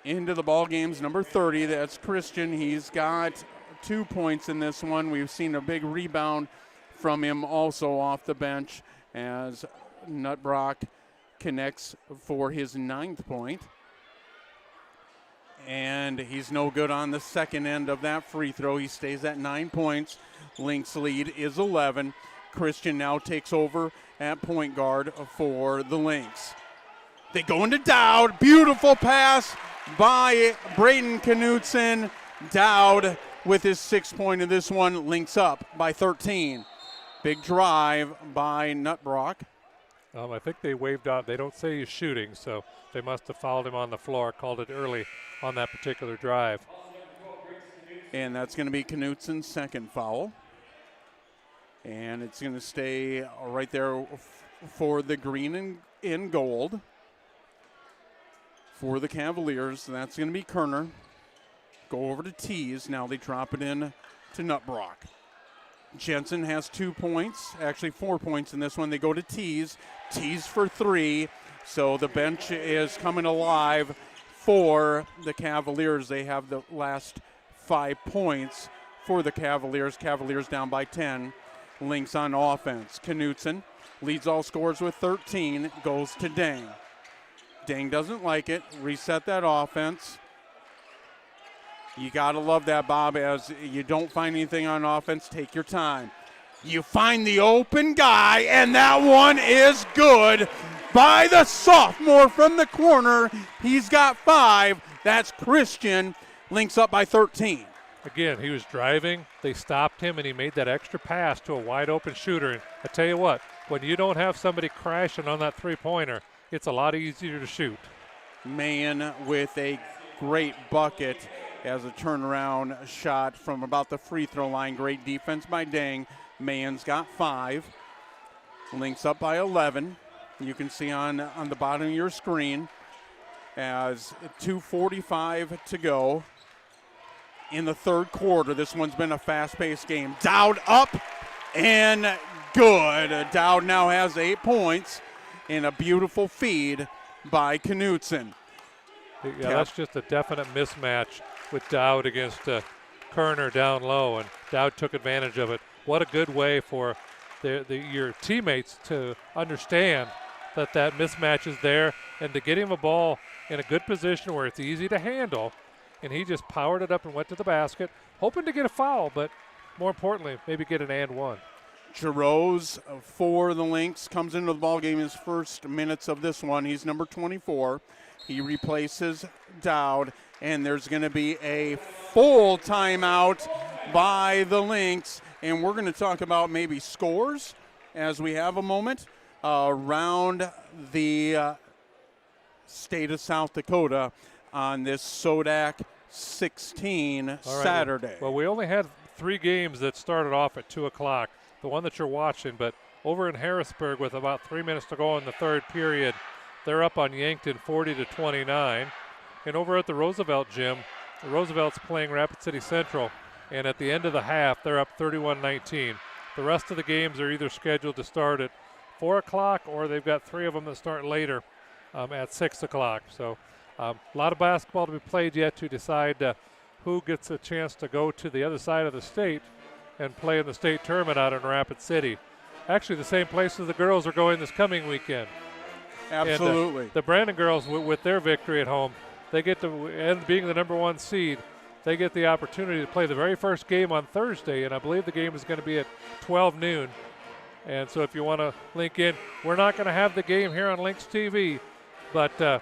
Into the ball game's number 30. That's Christian. He's got 2 points in this one. We've seen a big rebound from him also off the bench as Nutbrock connects for his 9th point. And he's no good on the second end of that free throw. He stays at 9 points. Lynx lead is 11. Christian now takes over at point guard for the Lynx. They go into Dowd. Beautiful pass by Braden Knutson. Dowd with his 6th point of this one. Lynx up by 13. Big drive by Nutbrock. I think they waved out. They don't say he's shooting, so they must have fouled him on the floor, called it early on that particular drive. And that's going to be Knutson's 2nd foul. And it's going to stay right there for the green and gold for the Cavaliers. That's going to be Kerner. Go over to Tees. Now they drop it in to Nutbrock. Jensen has 2 points, actually 4 points in this one. They go to Tees. Tees for 3. So the bench is coming alive for the Cavaliers. They have the last 5 points for the Cavaliers. Cavaliers down by 10. Lynx on offense. Knutson leads all scores with 13. Goes to Dang. Dang doesn't like it. Reset that offense. You got to love that, Bob, as you don't find anything on offense. Take your time. You find the open guy, and that one is good by the sophomore from the corner. He's got 5. That's Christian. Lynx up by 13. Again, he was driving. They stopped him, and he made that extra pass to a wide-open shooter. And I tell you what, when you don't have somebody crashing on that three-pointer, it's a lot easier to shoot. Mann with a great bucket as a turnaround shot from about the free throw line. Great defense by Dang. Mann's got 5. Lynx up by 11. You can see on the bottom of your screen as 2:45 to go in the 3rd quarter. This one's been a fast-paced game. Dowd up and good. Dowd now has 8 points and a beautiful feed by Knutson. Yeah, that's just a definite mismatch with Dowd against Kerner down low, and Dowd took advantage of it. What a good way for your teammates to understand that mismatch is there and to get him a ball in a good position where it's easy to handle, and he just powered it up and went to the basket, hoping to get a foul, but more importantly, maybe get an and one. Giroux for the Lynx comes into the ballgame his first minutes of this one. He's number 24. He replaces Dowd, and there's going to be a full timeout by the Lynx, and we're going to talk about maybe scores as we have a moment around the state of South Dakota on this SoDak 16 Saturday. Well, we only had 3 games that started off at 2 o'clock. The one that you're watching, but Over in Harrisburg, with about 3 minutes to go in the third period, they're up on Yankton 40-29. And over at the Roosevelt gym, the Roosevelt's playing Rapid City Central, and at the end of the half, they're up 31-19. The rest of the games are either scheduled to start at 4 o'clock, or they've got 3 of them that start later at 6 o'clock. So a lot of basketball to be played yet to decide who gets a chance to go to the other side of the state and play in the state tournament out in Rapid City. Actually, the same places the girls are going this coming weekend. Absolutely. And, the Brandon girls, with their victory at home, they get to, and being the number 1 seed, they get the opportunity to play the very first game on Thursday, and I believe the game is going to be at 12 noon. And so if you want to link in, we're not going to have the game here on Lynx TV, but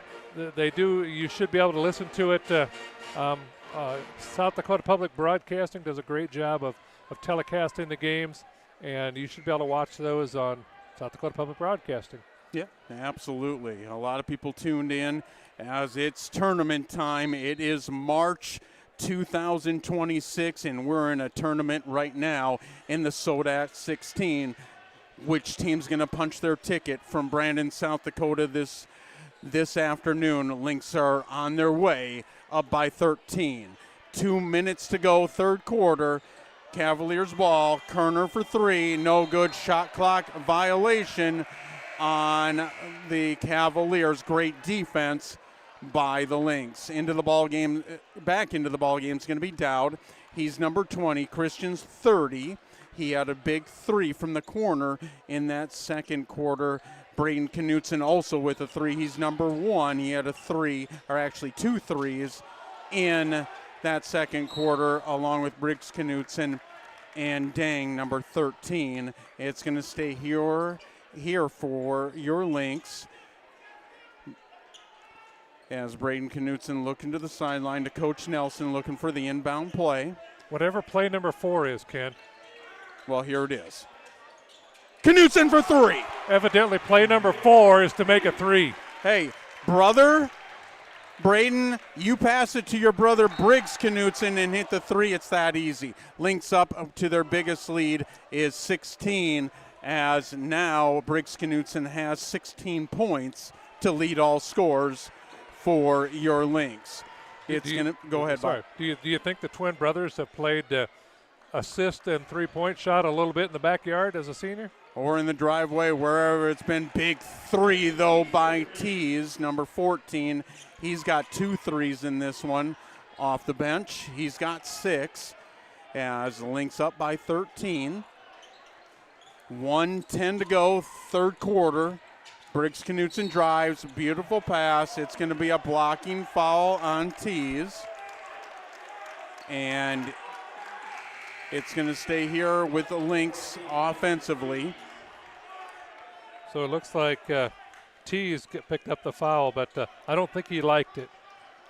they do. You should be able to listen to it. South Dakota Public Broadcasting does a great job of telecasting the games, and you should be able to watch those on South Dakota Public Broadcasting. Yeah, absolutely. A lot of people tuned in as it's tournament time. It is March 2026, and we're in a tournament right now in the SoDak 16. Which team's going to punch their ticket from Brandon, South Dakota this afternoon? Lynx are on their way, up by 13. 2 minutes to go, third quarter. Cavaliers ball. Kerner for 3, no good. Shot clock violation on the Cavaliers. Great defense by the Lynx. Into the ball game, back into the ball game is going to be Dowd. He's number 20. Christian's 30. He had a big 3 from the corner in that second quarter. Braden Knutson also with a 3. He's number 1. He had a 3, or actually 2 threes in that second quarter, along with Briggs Knutson and Dang, number 13. It's going to stay here for your Lynx, as Braden Knutson looking to the sideline to Coach Nelson, looking for the inbound play. Whatever play number 4 is, Ken. Well, here it is. Knutson for 3. Evidently, play number 4 is to make a 3. Hey, brother, Braden, you pass it to your brother Briggs Knutson and hit the 3. It's that easy. Lynx up to their biggest lead is 16, as now Briggs Knutson has 16 points to lead all scores for your Lynx. It's going to go ahead. Sorry. Do you think the twin brothers have played assist and 3-point shot a little bit in the backyard as a senior? Or in the driveway, wherever it's been. Big 3, though, by Tees, number 14. He's got 2 threes in this one off the bench. He's got 6, as Lynx up by 13. 1:10 to go, third quarter. Briggs Knutson drives, beautiful pass. It's going to be a blocking foul on Tees. And it's going to stay here with the Lynx offensively. So it looks like Tees picked up the foul, but I don't think he liked it.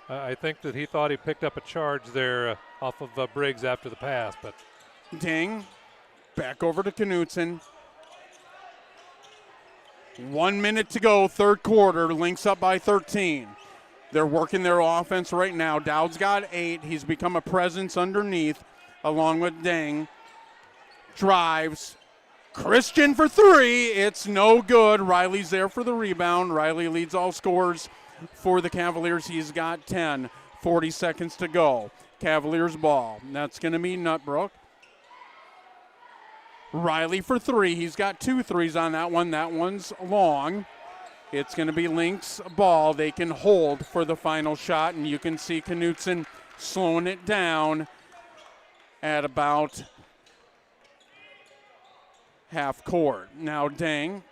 I think that he thought he picked up a charge there off of Briggs after the pass. But Dang, back over to Knutson. 1 minute to go, third quarter. Lynx up by 13. They're working their offense right now. Dowd's got 8. He's become a presence underneath, along with Dang. Drives. Christian for 3. It's no good. Riley's there for the rebound. Riley leads all scorers for the Cavaliers. He's got 10. 40 seconds to go. Cavaliers ball. That's going to be Nutbrook. Riley for 3. He's got 2 threes on that one. That one's long. It's going to be Lynx ball. They can hold for the final shot, and you can see Knutson slowing it down at about half court. Now Dang,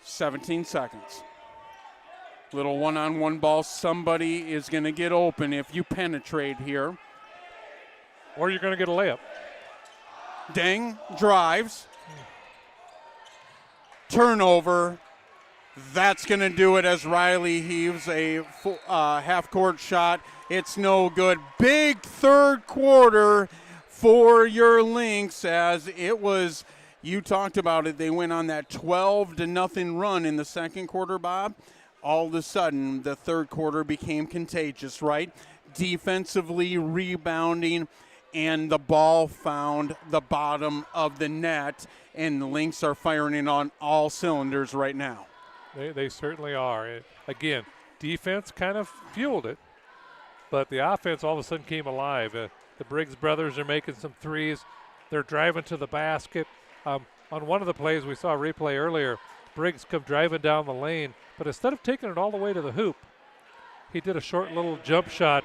17 seconds. Little one-on-one ball. Somebody is going to get open if you penetrate here. Or you're going to get a layup. Dang drives. Turnover. That's going to do it as Riley heaves a half-court shot. It's no good. Big third quarter for your Lynx, as it was, you talked about it, they went on that 12-0 run in the second quarter, Bob. All of a sudden, the third quarter became contagious, right? Defensively rebounding and the ball found the bottom of the net, and the Lynx are firing on all cylinders right now. They certainly are. Again, defense kind of fueled it, but the offense all of a sudden came alive. The Briggs brothers are making some threes. They're driving to the basket. On one of the plays we saw a replay earlier, Briggs come driving down the lane, but instead of taking it all the way to the hoop, he did a short little jump shot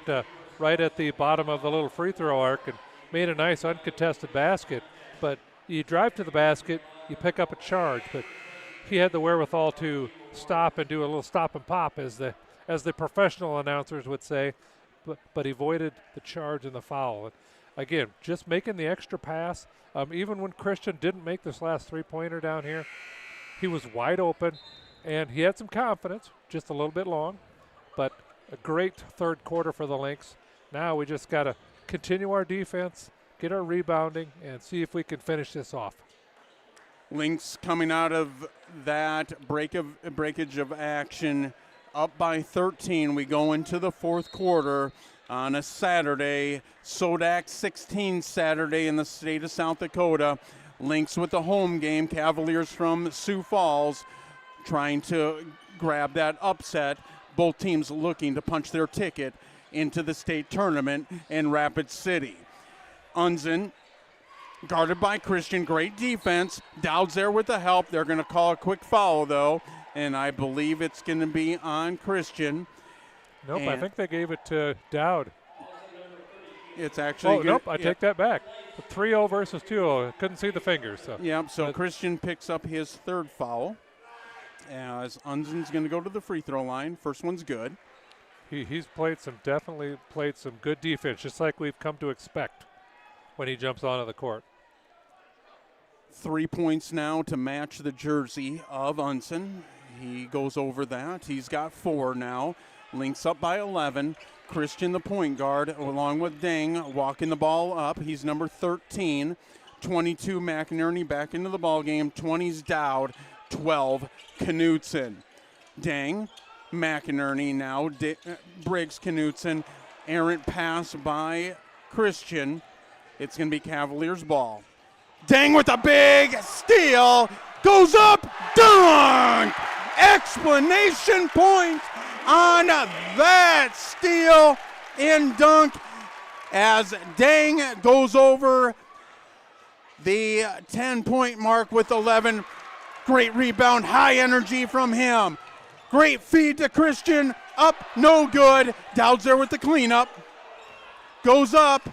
right at the bottom of the little free throw arc and made a nice uncontested basket. But you drive to the basket, you pick up a charge, but he had the wherewithal to stop and do a little stop and pop, as the professional announcers would say, but he avoided the charge and the foul. And again, just making the extra pass. Even when Christian didn't make this last three-pointer down here, he was wide open, and he had some confidence, just a little bit long, but a great third quarter for the Lynx. Now we just got to continue our defense, get our rebounding, and see if we can finish this off. Lynx coming out of that breakage of action up by 13. We go into the fourth quarter on a Saturday, SoDak 16 Saturday in the state of South Dakota. Lynx with the home game, Cavaliers from Sioux Falls trying to grab that upset. Both teams looking to punch their ticket into the state tournament in Rapid City. Unzen guarded by Christian, great defense. Dowd's there with the help. They're going to call a quick foul, though, and I believe it's going to be on Christian. Nope, I think they gave it to Dowd. It's actually nope, I take that back. 3-0 versus 2-0. Couldn't see the fingers. So. Yep, so Christian picks up his third foul as Unzen's going to go to the free throw line. First one's good. He's definitely played some good defense, just like we've come to expect when he jumps onto the court. 3 points now to match the jersey of Unzen. He goes over that. He's got 4 now. Lynx up by 11. Christian, the point guard, along with Dang, walking the ball up. He's number 13. 22, McInerney back into the ball game. 20's Dowd. 12, Knutson. Dang, McInerney now. Briggs, Knutson. Errant pass by Christian. It's going to be Cavaliers ball. Dang with a big steal. Goes up. Dunk! Explanation point on that steal and dunk as Dang goes over the 10-point mark with 11. Great rebound, high energy from him. Great feed to Christian. Up, no good. Dowd's there with the cleanup. Goes up.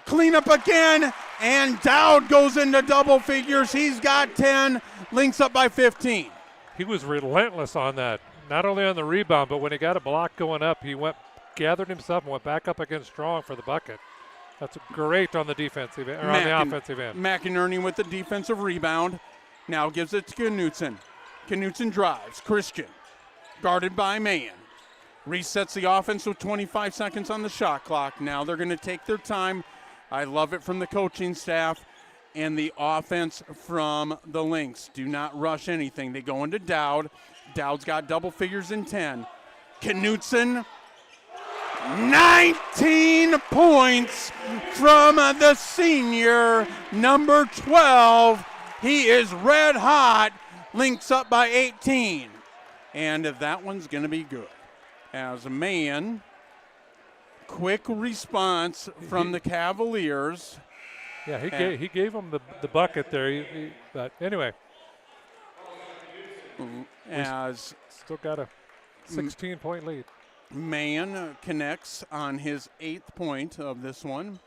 Cleanup again. And Dowd goes into double figures. He's got 10. Lynx up by 15. He was relentless on that. Not only on the rebound, but when he got a block going up, he gathered himself and went back up against Strong for the bucket. That's great on the defensive end, or on the offensive end. McInerney with the defensive rebound. Now gives it to Knutson. Knutson drives. Christian, guarded by Mahan. Resets the offense with 25 seconds on the shot clock. Now they're going to take their time. I love it from the coaching staff and the offense from the Lynx. Do not rush anything. They go into Dowd. Dowd's got double figures in 10. Knutson, 19 points from the senior, number 12. He is red hot. Lynx up by 18. And that one's going to be good. As a man, quick response from the Cavaliers. Yeah, he gave him the bucket there. But anyway, as still got a 16-point lead. Mahan connects on his 8th point of this one.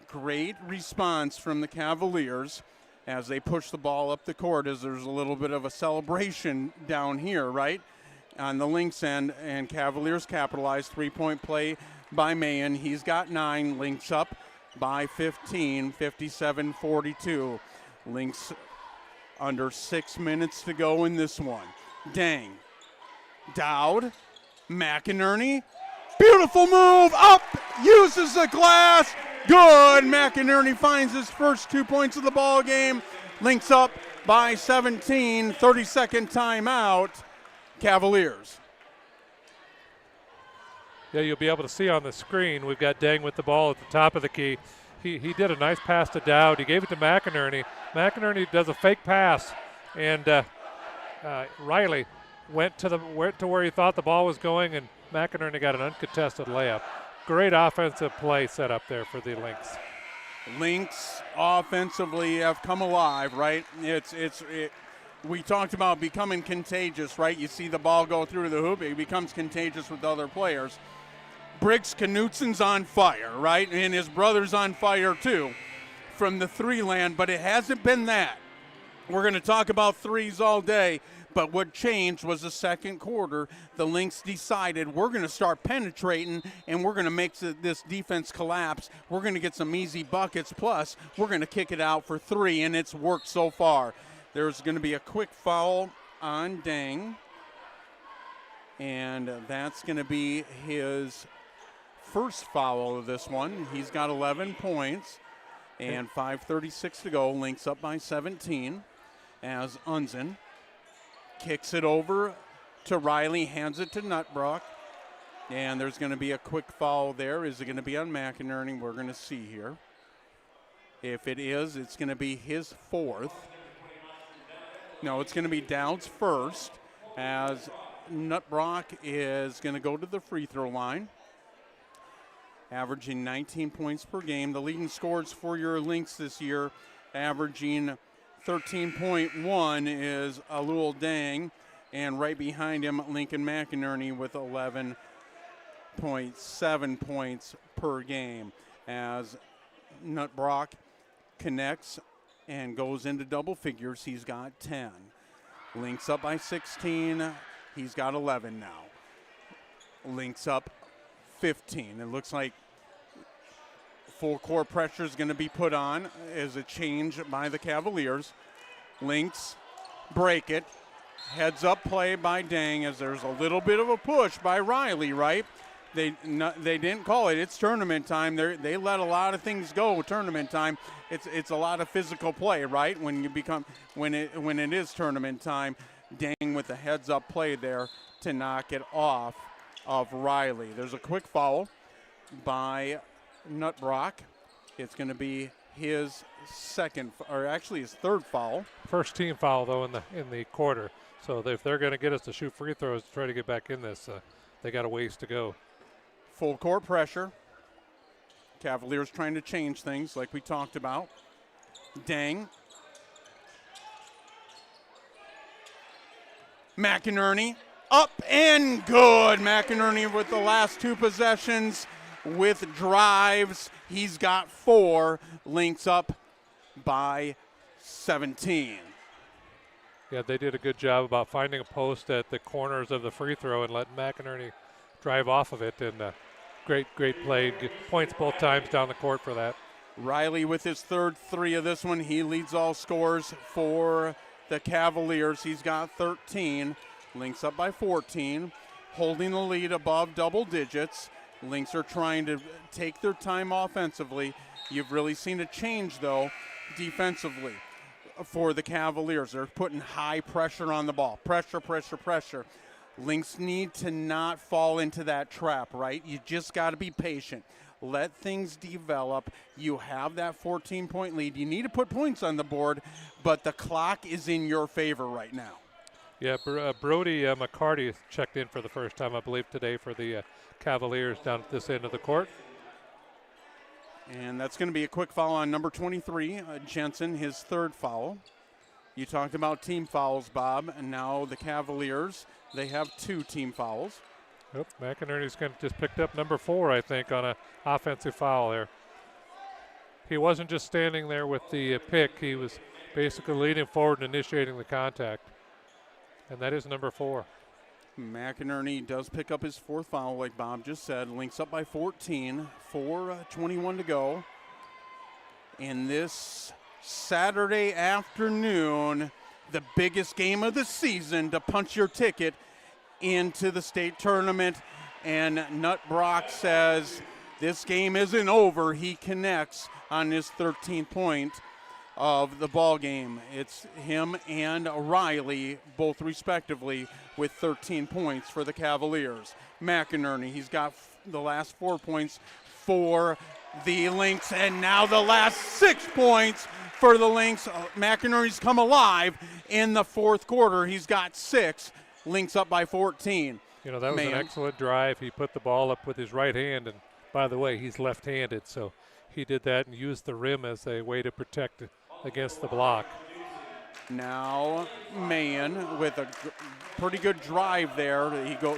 Great response from the Cavaliers as they push the ball up the court, as there's a little bit of a celebration down here, right? On the Lynx end, and Cavaliers capitalized. 3-point play by Mahan. He's got 9. Lynx up by 15, 57-42. Lynx under 6 minutes to go in this one. Dang. Dowd. McInerney. Beautiful move. Up. Uses the glass. Good. McInerney finds his first 2 points of the ball game. Lynx up by 17. 30-second timeout. Cavaliers. Yeah, you'll be able to see on the screen, we've got Dang with the ball at the top of the key. he did a nice pass to Dowd. He gave it to McInerney. McInerney does a fake pass, and Riley went to where he thought the ball was going, and McInerney got an uncontested layup. Great offensive play set up there for the Lynx. Lynx offensively have come alive, right? We talked about becoming contagious, right? You see the ball go through the hoop, it becomes contagious with other players. Briggs Knutsen's on fire, right? And his brother's on fire too from the three land, but it hasn't been that. We're going to talk about threes all day, but what changed was the second quarter. The Lynx decided we're going to start penetrating and we're going to make this defense collapse. We're going to get some easy buckets, plus we're going to kick it out for three, and it's worked so far. There's going to be a quick foul on Dang, and that's going to be his first foul of this one. He's got 11 points and 5:36 to go. Lynx up by 17 as Unzen kicks it over to Riley, hands it to Nutbrock, and there's going to be a quick foul there. Is it going to be on McInerney? We're going to see here. If it is, it's going to be his fourth. No, it's going to be Dowd's first, as Nutbrock is going to go to the free throw line, averaging 19 points per game. The leading scorers for your Lynx this year, averaging 13.1, is Alul Dang, and right behind him, Lincoln McInerney with 11.7 points per game, as Nutbrock connects and goes into double figures. He's got 10. Lynx up by 16. He's got 11 now. Lynx up 15. It looks like full court pressure is going to be put on as a change by the Cavaliers. Lynx break it. Heads up play by Dang, as there's a little bit of a push by Riley, right? They didn't call it. It's tournament time. They let a lot of things go. Tournament time. It's a lot of physical play, right? When it is tournament time. Dang with the heads up play there to knock it off of Riley. There's a quick foul by Nutbrock. It's going to be his his third foul. First team foul though in the quarter. So if they're going to get us to shoot free throws to try to get back in this, they got a ways to go. Full court pressure. Cavaliers trying to change things like we talked about. Dang. McInerney up and good. McInerney with the last two possessions with drives. He's got 4. Lynx up by 17. Yeah, they did a good job about finding a post at the corners of the free throw and letting McInerney drive off of it, and great play. Points both times down the court for that. Riley with his third 3 of this one. He leads all scores for the Cavaliers. He's got 13. Lynx up by 14, holding the lead above double digits. Lynx are trying to take their time offensively. You've really seen a change, though, defensively for the Cavaliers. They're putting high pressure on the ball. Pressure. Lynx need to not fall into that trap, right? You just got to be patient. Let things develop. You have that 14-point lead. You need to put points on the board, but the clock is in your favor right now. Yeah, Brody McCarty checked in for the first time, I believe, today for the Cavaliers down at this end of the court. And that's going to be a quick foul on number 23, Jensen, his third foul. You talked about team fouls, Bob, and now the Cavaliers, they have 2 team fouls. Yep, McInerney's just picked up number 4, I think, on an offensive foul there. He wasn't just standing there with the pick. He was basically leaning forward and initiating the contact. And that is number 4. McInerney does pick up his 4th foul, like Bob just said. Lynx up by 14, 4:21 to go. In this Saturday afternoon, the biggest game of the season to punch your ticket into the state tournament. And Nutbrock says this game isn't over. He connects on his 13th point of the ball game. It's him and Riley, both respectively, with 13 points for the Cavaliers. McInerney, he's got the last 4 points for the Lynx, and now the last 6 points for the Lynx. McInerney's come alive in the fourth quarter. He's got 6. Lynx up by 14. You know, that was an excellent drive. He put the ball up with his right hand, and by the way, he's left-handed, so he did that and used the rim as a way to protect against the block. Now Mahan with a pretty good drive there.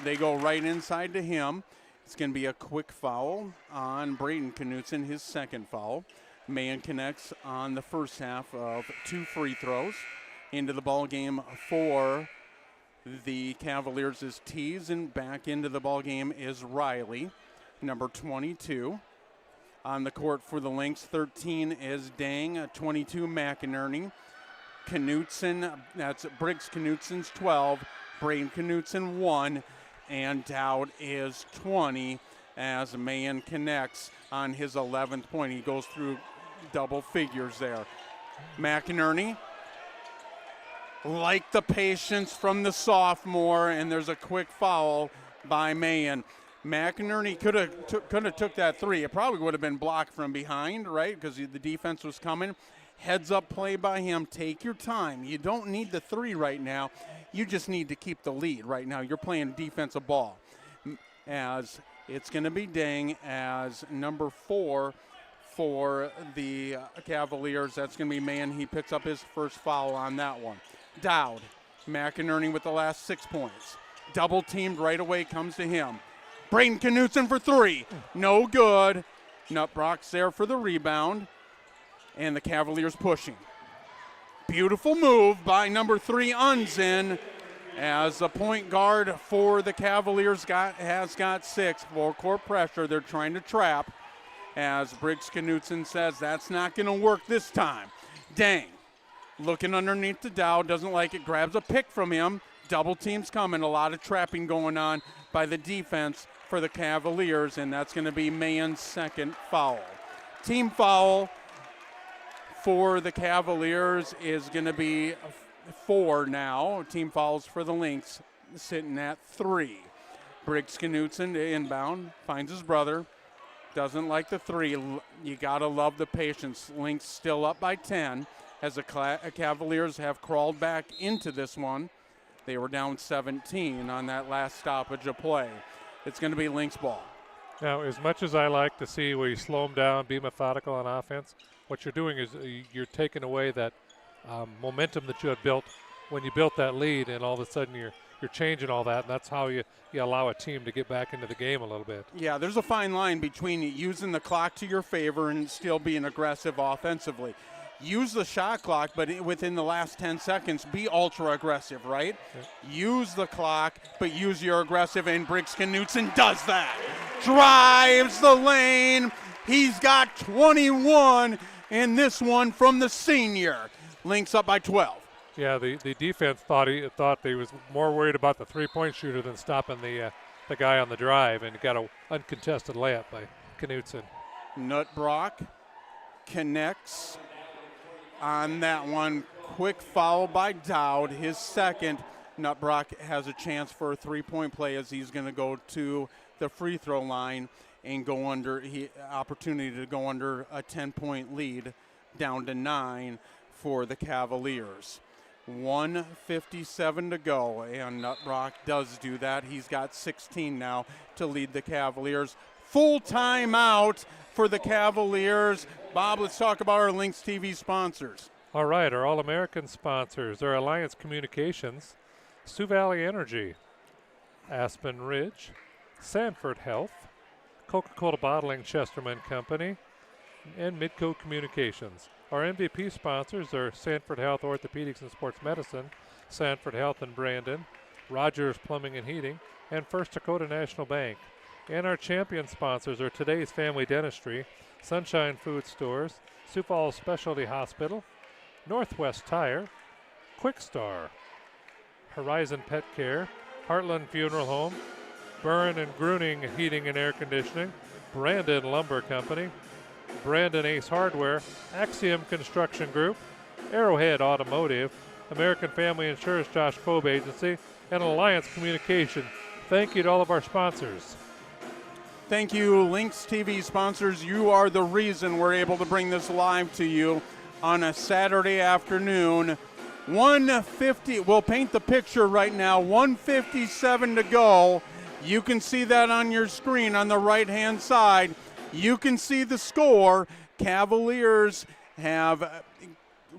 They go right inside to him. It's going to be a quick foul on Braden Knutson, his second foul. Mahan connects on the first half of 2 free throws. Into the ball game for the Cavaliers is Tees, and back into the ball game is Riley, number 22. On the court for the Lynx, 13 is Dang, 22 McInerney. Knutson, that's Briggs Knutson's 12, Braden Knutson 1, and Dowd is 20 as Mahan connects on his 11th point. He goes through double figures there. McInerney, like the patience from the sophomore, and there's a quick foul by Mahan. McInerney could have took that 3. It probably would have been blocked from behind, right, because the defense was coming. Heads up play by him. Take your time. You don't need the 3 right now. You just need to keep the lead right now. You're playing defensive ball. As it's going to be Dang as number 4 for the Cavaliers. That's going to be Mahan. He picks up his first foul on that one. Dowd, McInerney with the last 6 points. Double teamed right away, comes to him. Braden Knutson for 3. No good. Nutbrock's there for the rebound. And the Cavaliers pushing. Beautiful move by number 3, Unzin, as the point guard for the Cavaliers has got 6. Full court pressure. They're trying to trap. As Briggs Knutson says, that's not going to work this time. Dang. Looking underneath the Dow, doesn't like it, grabs a pick from him. Double teams coming, a lot of trapping going on by the defense for the Cavaliers, and that's going to be Mahan's second foul. Team foul for the Cavaliers is going to be 4 now. Team fouls for the Lynx sitting at 3. Briggs Knutson inbound, finds his brother, doesn't like the 3. You got to love the patience. Lynx still up by 10 as the Cavaliers have crawled back into this one. They were down 17 on that last stoppage of play. It's going to be Lynx ball. Now, as much as I like to see where you slow them down, be methodical on offense, what you're doing is you're taking away that momentum that you had built when you built that lead, and all of a sudden you're changing all that, and that's how you allow a team to get back into the game a little bit. Yeah, there's a fine line between using the clock to your favor and still being aggressive offensively. Use the shot clock, but within the last 10 seconds, be ultra aggressive, right? Yeah. Use the clock, but use your aggressive, and Briggs Knutson does that. Drives the lane. He's got 21 in this one from the senior. Lynx up by 12. Yeah, the defense thought they was more worried about the three-point shooter than stopping the guy on the drive, and got an uncontested layup by Knutson. Nutbrock connects on that one. Quick foul by Dowd, his second. Nutbrock has a chance for a 3-point play as he's going to go to the free throw line and go under opportunity to go under a 10-point lead, down to 9 for the Cavaliers. 1:57 to go, and Nutbrock does do that. He's got 16 now to lead the Cavaliers. Full timeout for the Cavaliers. Bob, let's talk about our Lynx TV sponsors. All right, our All-American sponsors are Alliance Communications, Sioux Valley Energy, Aspen Ridge, Sanford Health, Coca-Cola Bottling Chesterman Company, and Midco Communications. Our MVP sponsors are Sanford Health Orthopedics and Sports Medicine, Sanford Health in Brandon, Rogers Plumbing and Heating, and First Dakota National Bank. And our champion sponsors are Today's Family Dentistry, Sunshine Food Stores, Sioux Falls Specialty Hospital, Northwest Tire, Quickstar, Horizon Pet Care, Heartland Funeral Home, Burn and Gruning Heating and Air Conditioning, Brandon Lumber Company, Brandon Ace Hardware, Axiom Construction Group, Arrowhead Automotive, American Family Insurance Josh Kobe Agency, and Alliance Communication. Thank you to all of our sponsors. Thank you, Lynx TV sponsors. You are the reason we're able to bring this live to you on a Saturday afternoon. 150, we'll paint the picture right now, 157 to go. You can see that on your screen on the right-hand side. You can see the score. Cavaliers have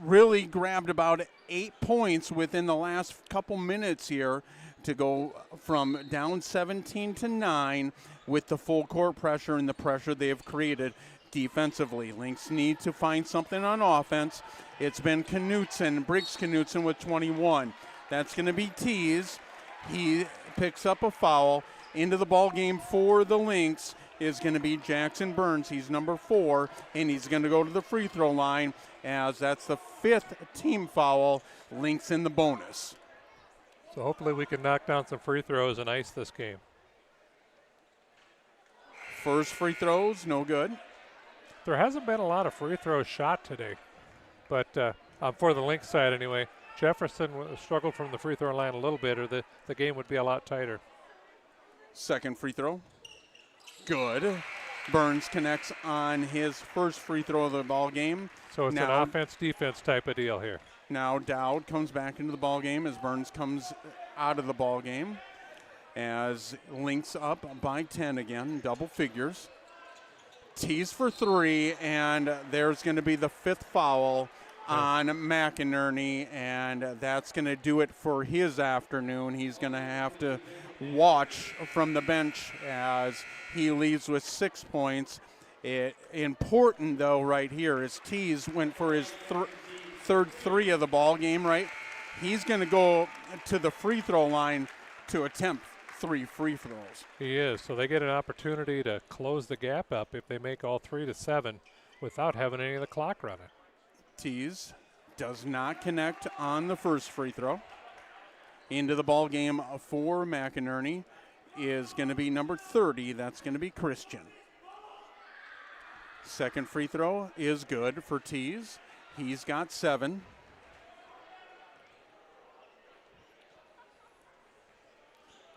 really grabbed about 8 points within the last couple minutes here to go from down 17 to 9 with the full court pressure and the pressure they have created defensively. Lynx need to find something on offense. It's been Briggs Knutson with 21. That's going to be Tees. He picks up a foul. Into the ball game for the Lynx is going to be Jackson Burns. He's number 4, and he's going to go to the free throw line as that's the 5th team foul. Lynx in the bonus. So hopefully we can knock down some free throws and ice this game. First free throws, no good. There hasn't been a lot of free throws shot today, but for the Lynx side anyway, Jefferson struggled from the free throw line a little bit, or the game would be a lot tighter. Second free throw, good. Burns connects on his first free throw of the ball game. So it's now, an offense-defense type of deal here. Now Dowd comes back into the ball game as Burns comes out of the ball game. As Lynx up by 10 again, double figures. Tees for 3, and there's going to be the 5th foul on McInerney, and that's going to do it for his afternoon. He's going to have to watch from the bench as he leaves with 6 points. Important, though, right here is Tees went for his third 3 of the ball game, right? He's going to go to the free throw line to attempt 3 free throws. He is, so they get an opportunity to close the gap up if they make all 3 to 7 without having any of the clock running. Tees does not connect on the first free throw. Into the ball game for McInerney is going to be number 30. That's going to be Christian. Second free throw is good for Tees. He's got 7.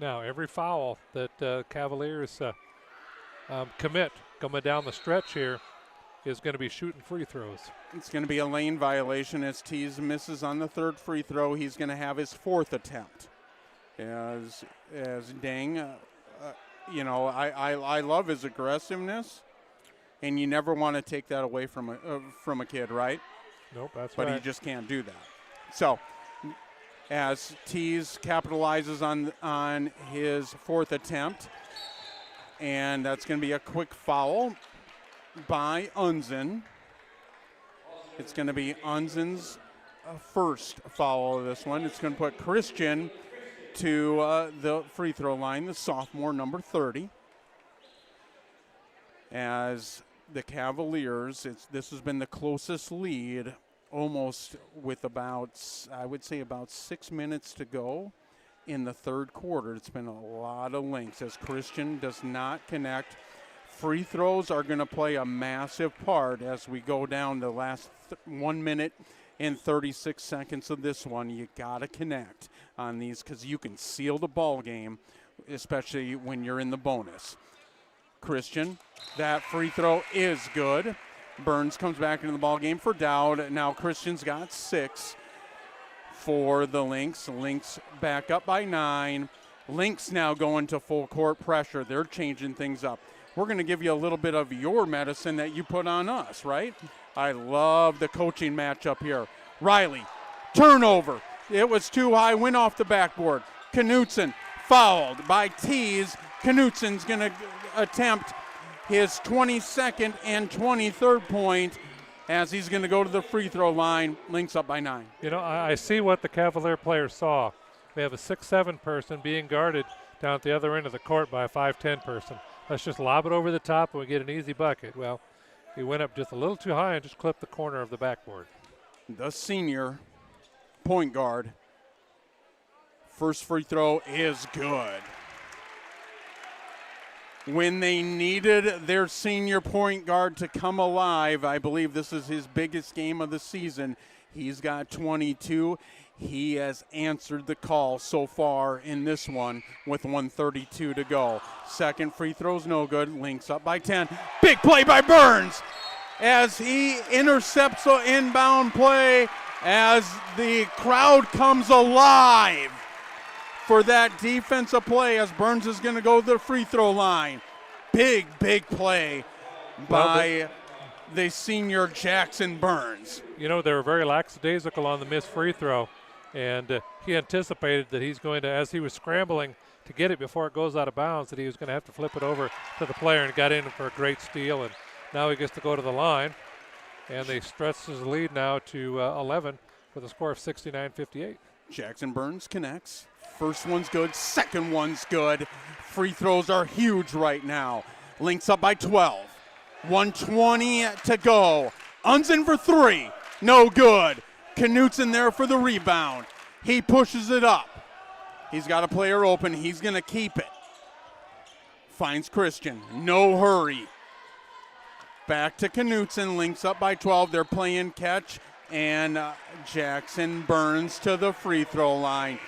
Now, every foul that Cavaliers commit coming down the stretch here is going to be shooting free throws. It's going to be a lane violation as Tees misses on the 3rd free throw. He's going to have his 4th attempt. As Dang, I love his aggressiveness, and you never want to take that away from a kid, right? Nope, that's right. But he just can't do that. So, as Tees capitalizes on his 4th attempt, and that's going to be a quick foul by Unzen. It's going to be Unzen's first foul of this one. It's going to put Christian to the free throw line, the sophomore, number 30. As the Cavaliers, this has been the closest lead, almost with about 6 minutes to go in the 3rd quarter. It's been a lot of Lynx as Christian does not connect. Free throws are going to play a massive part as we go down the last 1 minute and 36 seconds of this one. You got to connect on these because you can seal the ball game, especially when you're in the bonus. Christian, that free throw is good. Burns comes back into the ball game for Dowd. Now Christian's got 6 for the Lynx. Lynx back up by 9. Lynx now going to full court pressure. They're changing things up. We're going to give you a little bit of your medicine that you put on us, right? I love the coaching matchup here. Riley, turnover. It was too high, went off the backboard. Knutson fouled by Tees. Knutson's going to attempt his 22nd and 23rd point as he's going to go to the free throw line. Lynx up by 9. You know, I see what the Cavalier players saw. They have a 6'7" person being guarded down at the other end of the court by a 5'10" person. Let's just lob it over the top and we get an easy bucket. Well, he went up just a little too high and just clipped the corner of the backboard. The senior point guard. First free throw is good. When they needed their senior point guard to come alive, I believe this is his biggest game of the season. He's got 22. He has answered the call so far in this one with 1:32 to go. Second free throw's no good. Lynx up by 10. Big play by Burns as he intercepts an inbound play as the crowd comes alive for that defensive play as Burns is going to go to the free throw line. Big play by the senior Jackson Burns. You know, they were very lackadaisical on the missed free throw, and he anticipated that he's going to, as he was scrambling to get it before it goes out of bounds, that he was going to have to flip it over to the player, and got in for a great steal, and now he gets to go to the line, and they stretch his lead now to 11 with a score of 69-58. Jackson Burns connects. First one's good, second one's good. Free throws are huge right now. Lynx up by 12. 1:20 to go. Unzen for three. No good. Knutson there for the rebound. He pushes it up. He's got a player open. He's going to keep it. Finds Christian. No hurry. Back to Knutson. Lynx up by 12. They're playing catch. And Jackson Burns to the free throw line.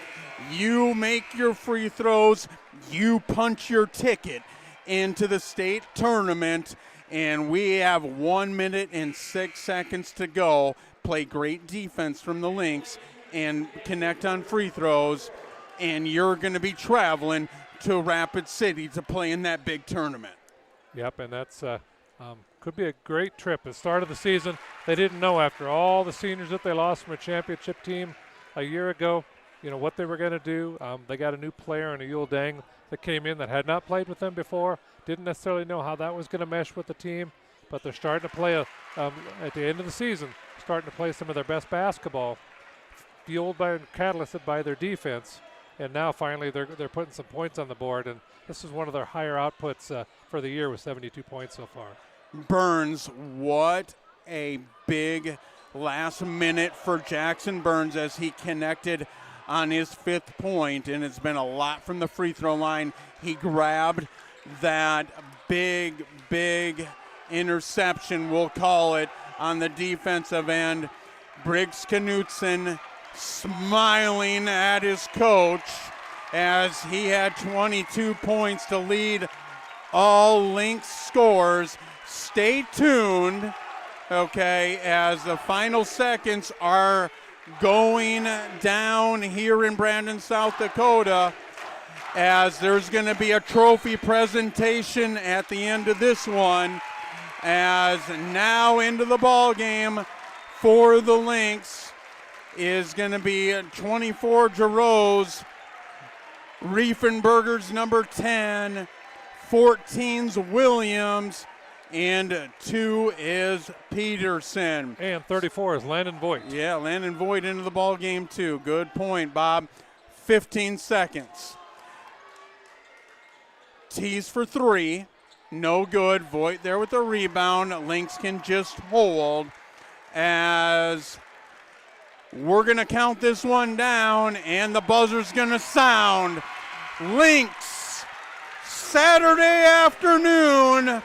You make your free throws. You punch your ticket into the state tournament. And we have 1 minute and 6 seconds to go. Play great defense from the Lynx and connect on free throws. And you're going to be traveling to Rapid City to play in that big tournament. Yep, and that's could be a great trip. At the start of the season, they didn't know after all the seniors that they lost from a championship team a year ago, you know, what they were going to do. They got a new player in Yul Dang that came in that had not played with them before. Didn't necessarily know how that was going to mesh with the team, but they're starting to play at the end of the season, starting to play some of their best basketball, fueled by and catalyzed by their defense. And now finally they're putting some points on the board, and this is one of their higher outputs for the year with 72 points so far. Burns, what a big last minute for Jackson Burns as he connected on his 5th point, and it's been a lot from the free throw line. He grabbed that big interception, we'll call it, on the defensive end. Briggs Knutson smiling at his coach as he had 22 points to lead all Lynx scores. Stay tuned, okay, as the final seconds are going down here in Brandon, South Dakota, as there's going to be a trophy presentation at the end of this one, as now into the ball game for the Lynx is going to be 24 Giroux, Riefenberger's number 10, 14's Williams, and 2 is Peterson. And 34 is Landon Voigt. Yeah, Landon Voigt into the ball game too. Good point, Bob. 15 seconds. Tees for 3. No good. Voigt there with the rebound. Lynx can just hold as we're going to count this one down, and the buzzer's going to sound. Lynx, Saturday afternoon,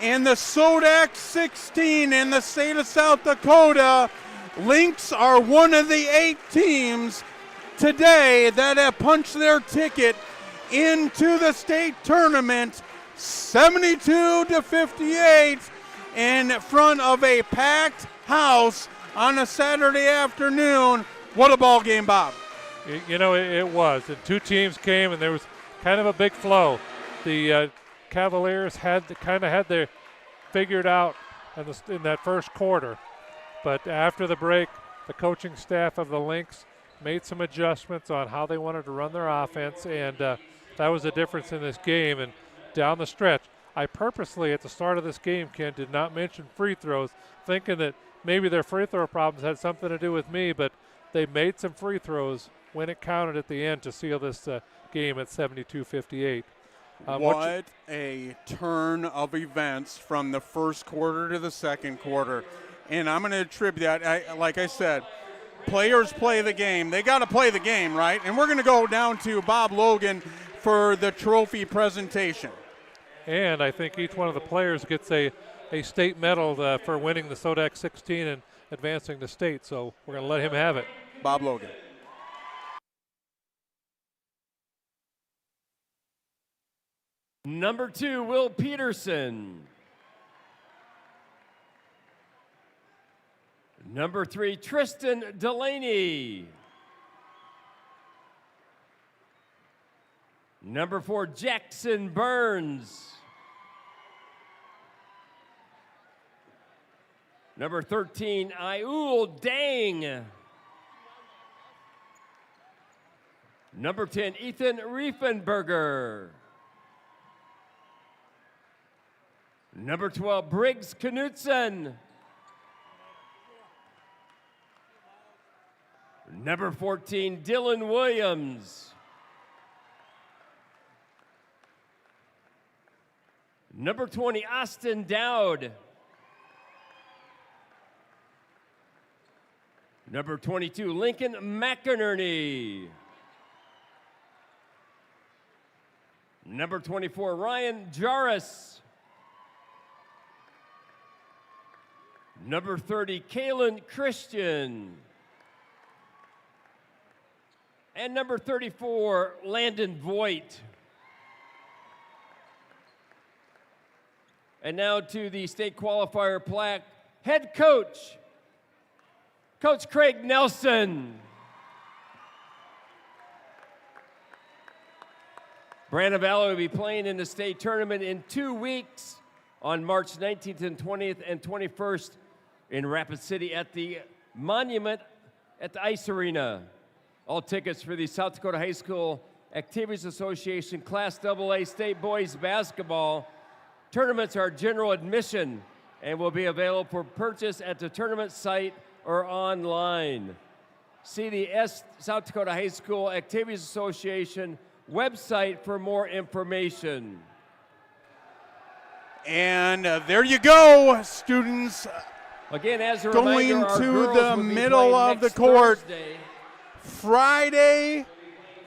in the SoDak 16 in the state of South Dakota. Lynx are one of the 8 teams today that have punched their ticket into the state tournament, 72-58, in front of a packed house on a Saturday afternoon. What a ball game, Bob. You know, it was. And 2 teams came, and there was kind of a big flow. The Cavaliers had their figured out in that first quarter. But after the break, the coaching staff of the Lynx made some adjustments on how they wanted to run their offense, and that was the difference in this game. And down the stretch, I purposely at the start of this game, Ken, did not mention free throws, thinking that maybe their free throw problems had something to do with me, but they made some free throws when it counted at the end to seal this game at 72-58. What a turn of events from the first quarter to the second quarter. And I'm going to attribute that, like I said, players play the game. They got to play the game, right? And we're going to go down to Bob Logan for the trophy presentation. And I think each one of the players gets a state medal for winning the SoDak 16 and advancing to state. So we're going to let him have it. Bob Logan. Number 2, Will Peterson. Number 3, Tristan Delaney. Number 4, Jackson Burns. Number 13, Ayul Dang. Number 10, Ethan Riefenberger. Number 12, Briggs Knutson. Number 14, Dylan Williams. Number 20, Austin Dowd. Number 22, Lincoln McInerney. Number 24, Ryan Jarris. Number 30, Kalen Christian. And number 34, Landon Voigt. And now to the state qualifier plaque, head coach, Coach Craig Nelson. Brandon Valley will be playing in the state tournament in 2 weeks on March 19th and 20th and 21st in Rapid City at the Monument at the Ice Arena. All tickets for the South Dakota High School Activities Association Class AA State Boys Basketball tournaments are general admission and will be available for purchase at the tournament site or online. See the South Dakota High School Activities Association website for more information. And there you go, students. Again, as a going reminder, our to girls the will be middle playing of the next court. Thursday. Friday,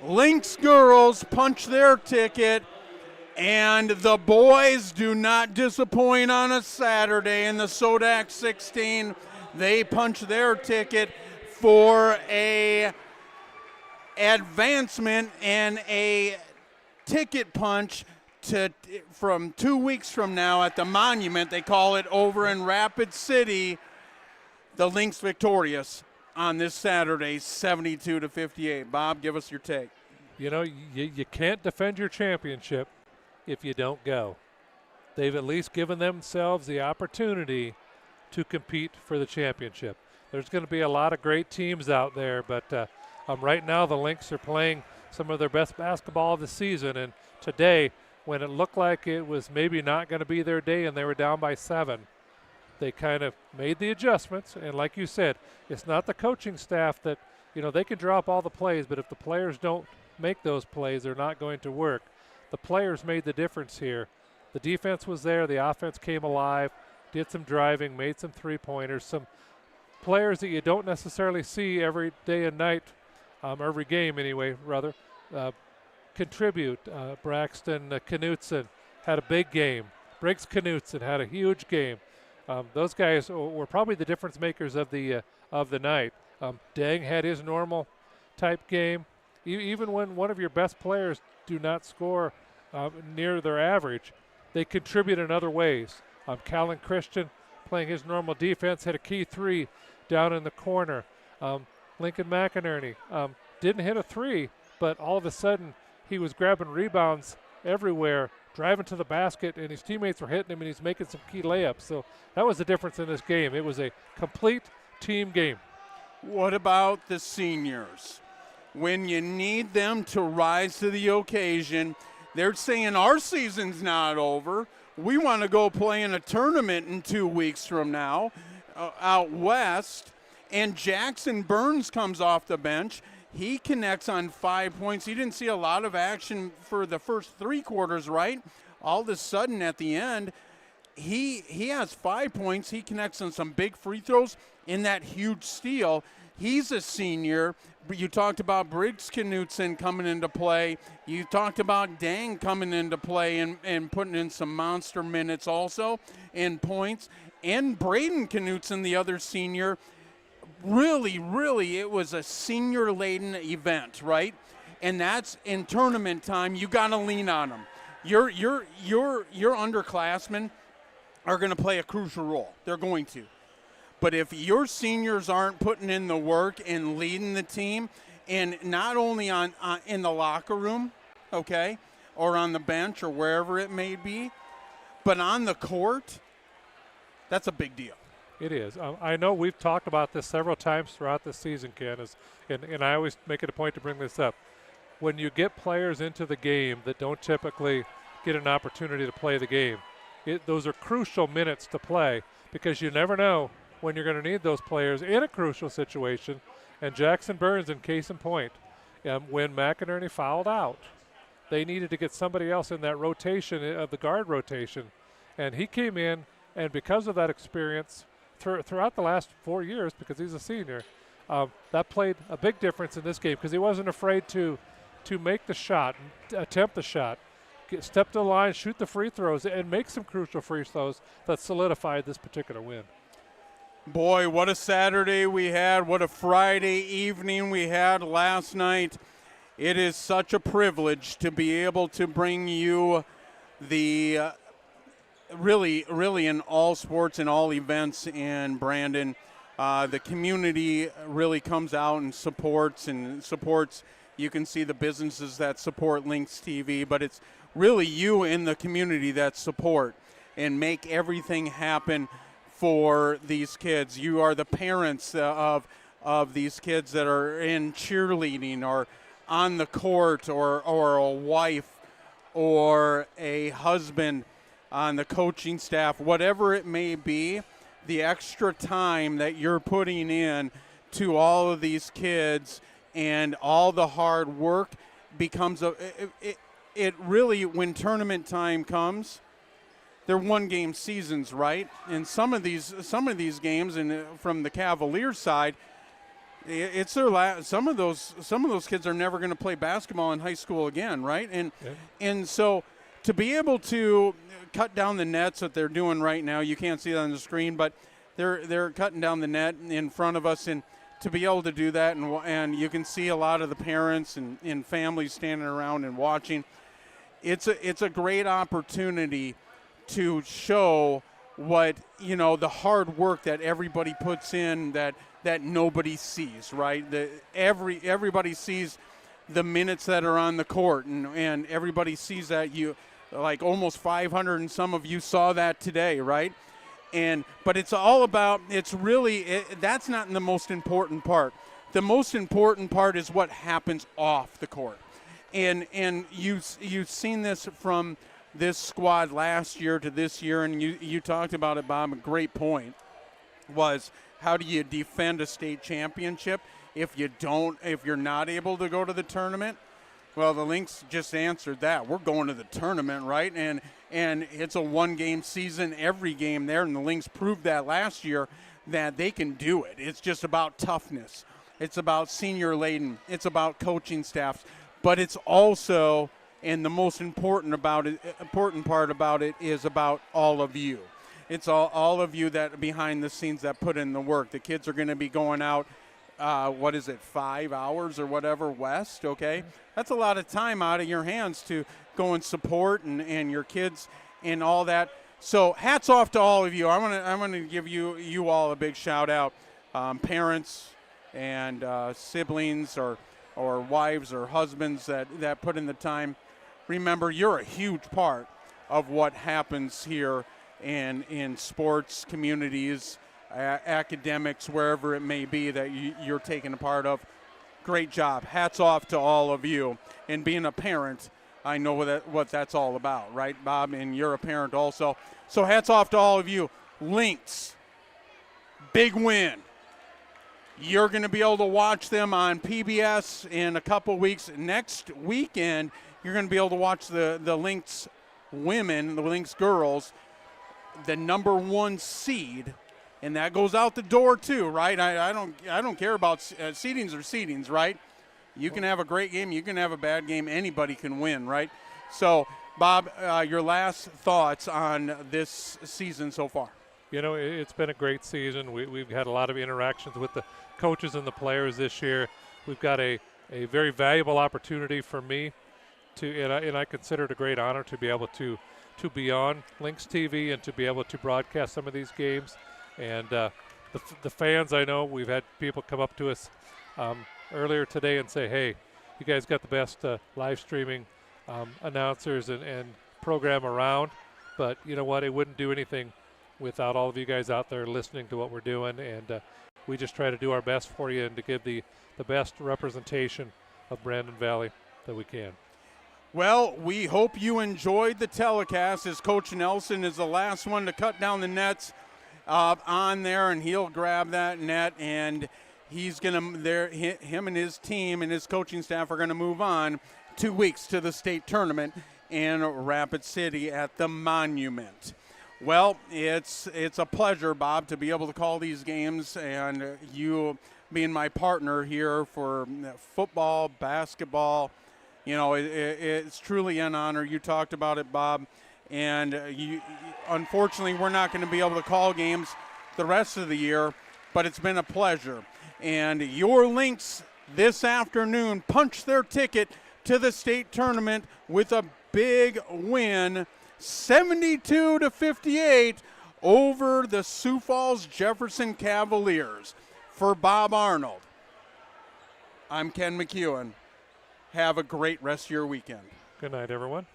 Lynx girls punch their ticket, and the boys do not disappoint on a Saturday in the SoDak 16. They punch their ticket for a advancement and a ticket punch from 2 weeks from now at the Monument. They call it over in Rapid City. The Lynx victorious on this Saturday, 72-58. Bob, give us your take. You know, you can't defend your championship if you don't go. They've at least given themselves the opportunity to compete for the championship. There's going to be a lot of great teams out there, but right now the Lynx are playing some of their best basketball of the season, and today, when it looked like it was maybe not going to be their day and they were down by 7, they kind of made the adjustments, and like you said, it's not the coaching staff that, you know, they can drop all the plays, but if the players don't make those plays, they're not going to work. The players made the difference here. The defense was there, the offense came alive, did some driving, made some three-pointers, some players that you don't necessarily see every day and night, every game anyway, rather, contribute. Braxton Knutson had a big game. Briggs Knutson had a huge game. Those guys were probably the difference makers of the night. Dang had his normal type game. Even when one of your best players do not score near their average, they contribute in other ways. Callan Christian playing his normal defense had a key 3 down in the corner. Lincoln McInerney didn't hit a 3, but all of a sudden he was grabbing rebounds everywhere, driving to the basket, and his teammates were hitting him, and he's making some key layups. So that was the difference in this game. It was a complete team game. What about the seniors? When you need them to rise to the occasion, they're saying our season's not over. We want to go play in a tournament in 2 weeks from now out west. And Jackson Burns comes off the bench. He connects on 5 points. He didn't see a lot of action for the first 3 quarters, right? All of a sudden at the end, he has 5 points. He connects on some big free throws in that huge steal. He's a senior. You talked about Briggs Knutson coming into play. You talked about Dang coming into play and putting in some monster minutes also and points. And Braden Knutson, the other senior. really, it was a senior-laden event, right? And that's in tournament time. You got to lean on them. Your underclassmen are going to play a crucial role. They're going to. But if your seniors aren't putting in the work and leading the team, and not only on in the locker room, okay, or on the bench or wherever it may be, but on the court, that's a big deal. It is. I know we've talked about this several times throughout the season, Ken, and I always make it a point to bring this up. When you get players into the game that don't typically get an opportunity to play the game, those are crucial minutes to play, because you never know when you're going to need those players in a crucial situation. And Jackson Burns, in case in point, when McInerney fouled out, they needed to get somebody else in that rotation, of the guard rotation. And he came in, and because of that experience throughout the last 4 years, because he's a senior, that played a big difference in this game, because he wasn't afraid to make the shot, attempt the shot, step to the line, shoot the free throws, and make some crucial free throws that solidified this particular win. Boy, what a Saturday we had. What a Friday evening we had last night. It is such a privilege to be able to bring you the really in all sports and all events in Brandon. The community really comes out and supports. You can see the businesses that support Lynx TV, but it's really you in the community that support and make everything happen for these kids. You are the parents of these kids that are in cheerleading or on the court, or a wife or a husband on the coaching staff, whatever it may be. The extra time that you're putting in to all of these kids and all the hard work becomes it really, when tournament time comes, they're one-game seasons, right? And some of these games, and from the Cavaliers side, it's their last. Some of those kids are never going to play basketball in high school again, right? And so to be able to cut down the nets that they're doing right now, you can't see that on the screen, but they're cutting down the net in front of us, and to be able to do that, and you can see a lot of the parents and families standing around and watching. It's a great opportunity to show what, the hard work that everybody puts in that nobody sees, right? Everybody sees the minutes that are on the court, and everybody sees that. You, like almost 500, and some of you saw that today, right? But it's all about, that's not the most important part. The most important part is what happens off the court. And you've seen this from this squad last year to this year, and you talked about it, Bob. A great point was, how do you defend a state championship if you're not able to go to the tournament? Well, the Lynx just answered that. We're going to the tournament, right? And it's a one-game season, every game there, and the Lynx proved that last year that they can do it. It's just about toughness. It's about senior laden. It's about coaching staffs. But it's also, and the most important part about it is about all of you. It's all of you that behind the scenes that put in the work. The kids are going to be going out, 5 hours or whatever west, okay? That's a lot of time out of your hands to go and support and your kids and all that. So hats off to all of you. I'm gonna give you all a big shout out, parents and siblings or wives or husbands that put in the time. Remember, you're a huge part of what happens here in sports communities, academics, wherever it may be that you're taking a part of. Great job. Hats off to all of you. And being a parent, I know what that's all about, right, Bob? And you're a parent also. So hats off to all of you. Lynx, big win. You're going to be able to watch them on PBS in a couple weeks. Next weekend, you're going to be able to watch the Lynx women, the Lynx girls, the number 1 seed, and that goes out the door too, right? I don't care about seedings or seedings, right? You can have a great game, you can have a bad game, anybody can win, right? So, Bob, your last thoughts on this season so far? You know, it's been a great season. We've had a lot of interactions with the coaches and the players this year. We've got a very valuable opportunity for me and I consider it a great honor to be able to be on Lynx TV and to be able to broadcast some of these games. And the fans, I know, we've had people come up to us earlier today and say, hey, you guys got the best live streaming announcers and program around. But you know what? It wouldn't do anything without all of you guys out there listening to what we're doing. And we just try to do our best for you and to give the best representation of Brandon Valley that we can. Well, we hope you enjoyed the telecast, as Coach Nelson is the last one to cut down the nets on there, and he'll grab that net, and he's going to, him and his team and his coaching staff are going to move on 2 weeks to the state tournament in Rapid City at the Monument. Well, it's a pleasure, Bob, to be able to call these games, and you being my partner here for football, basketball. You know, it's truly an honor. You talked about it, Bob, and unfortunately, we're not going to be able to call games the rest of the year, but it's been a pleasure. And your Lynx this afternoon punched their ticket to the state tournament with a big win, 72-58 over the Sioux Falls Jefferson Cavaliers. For Bob Arnold, I'm Ken McEwen. Have a great rest of your weekend. Good night, everyone.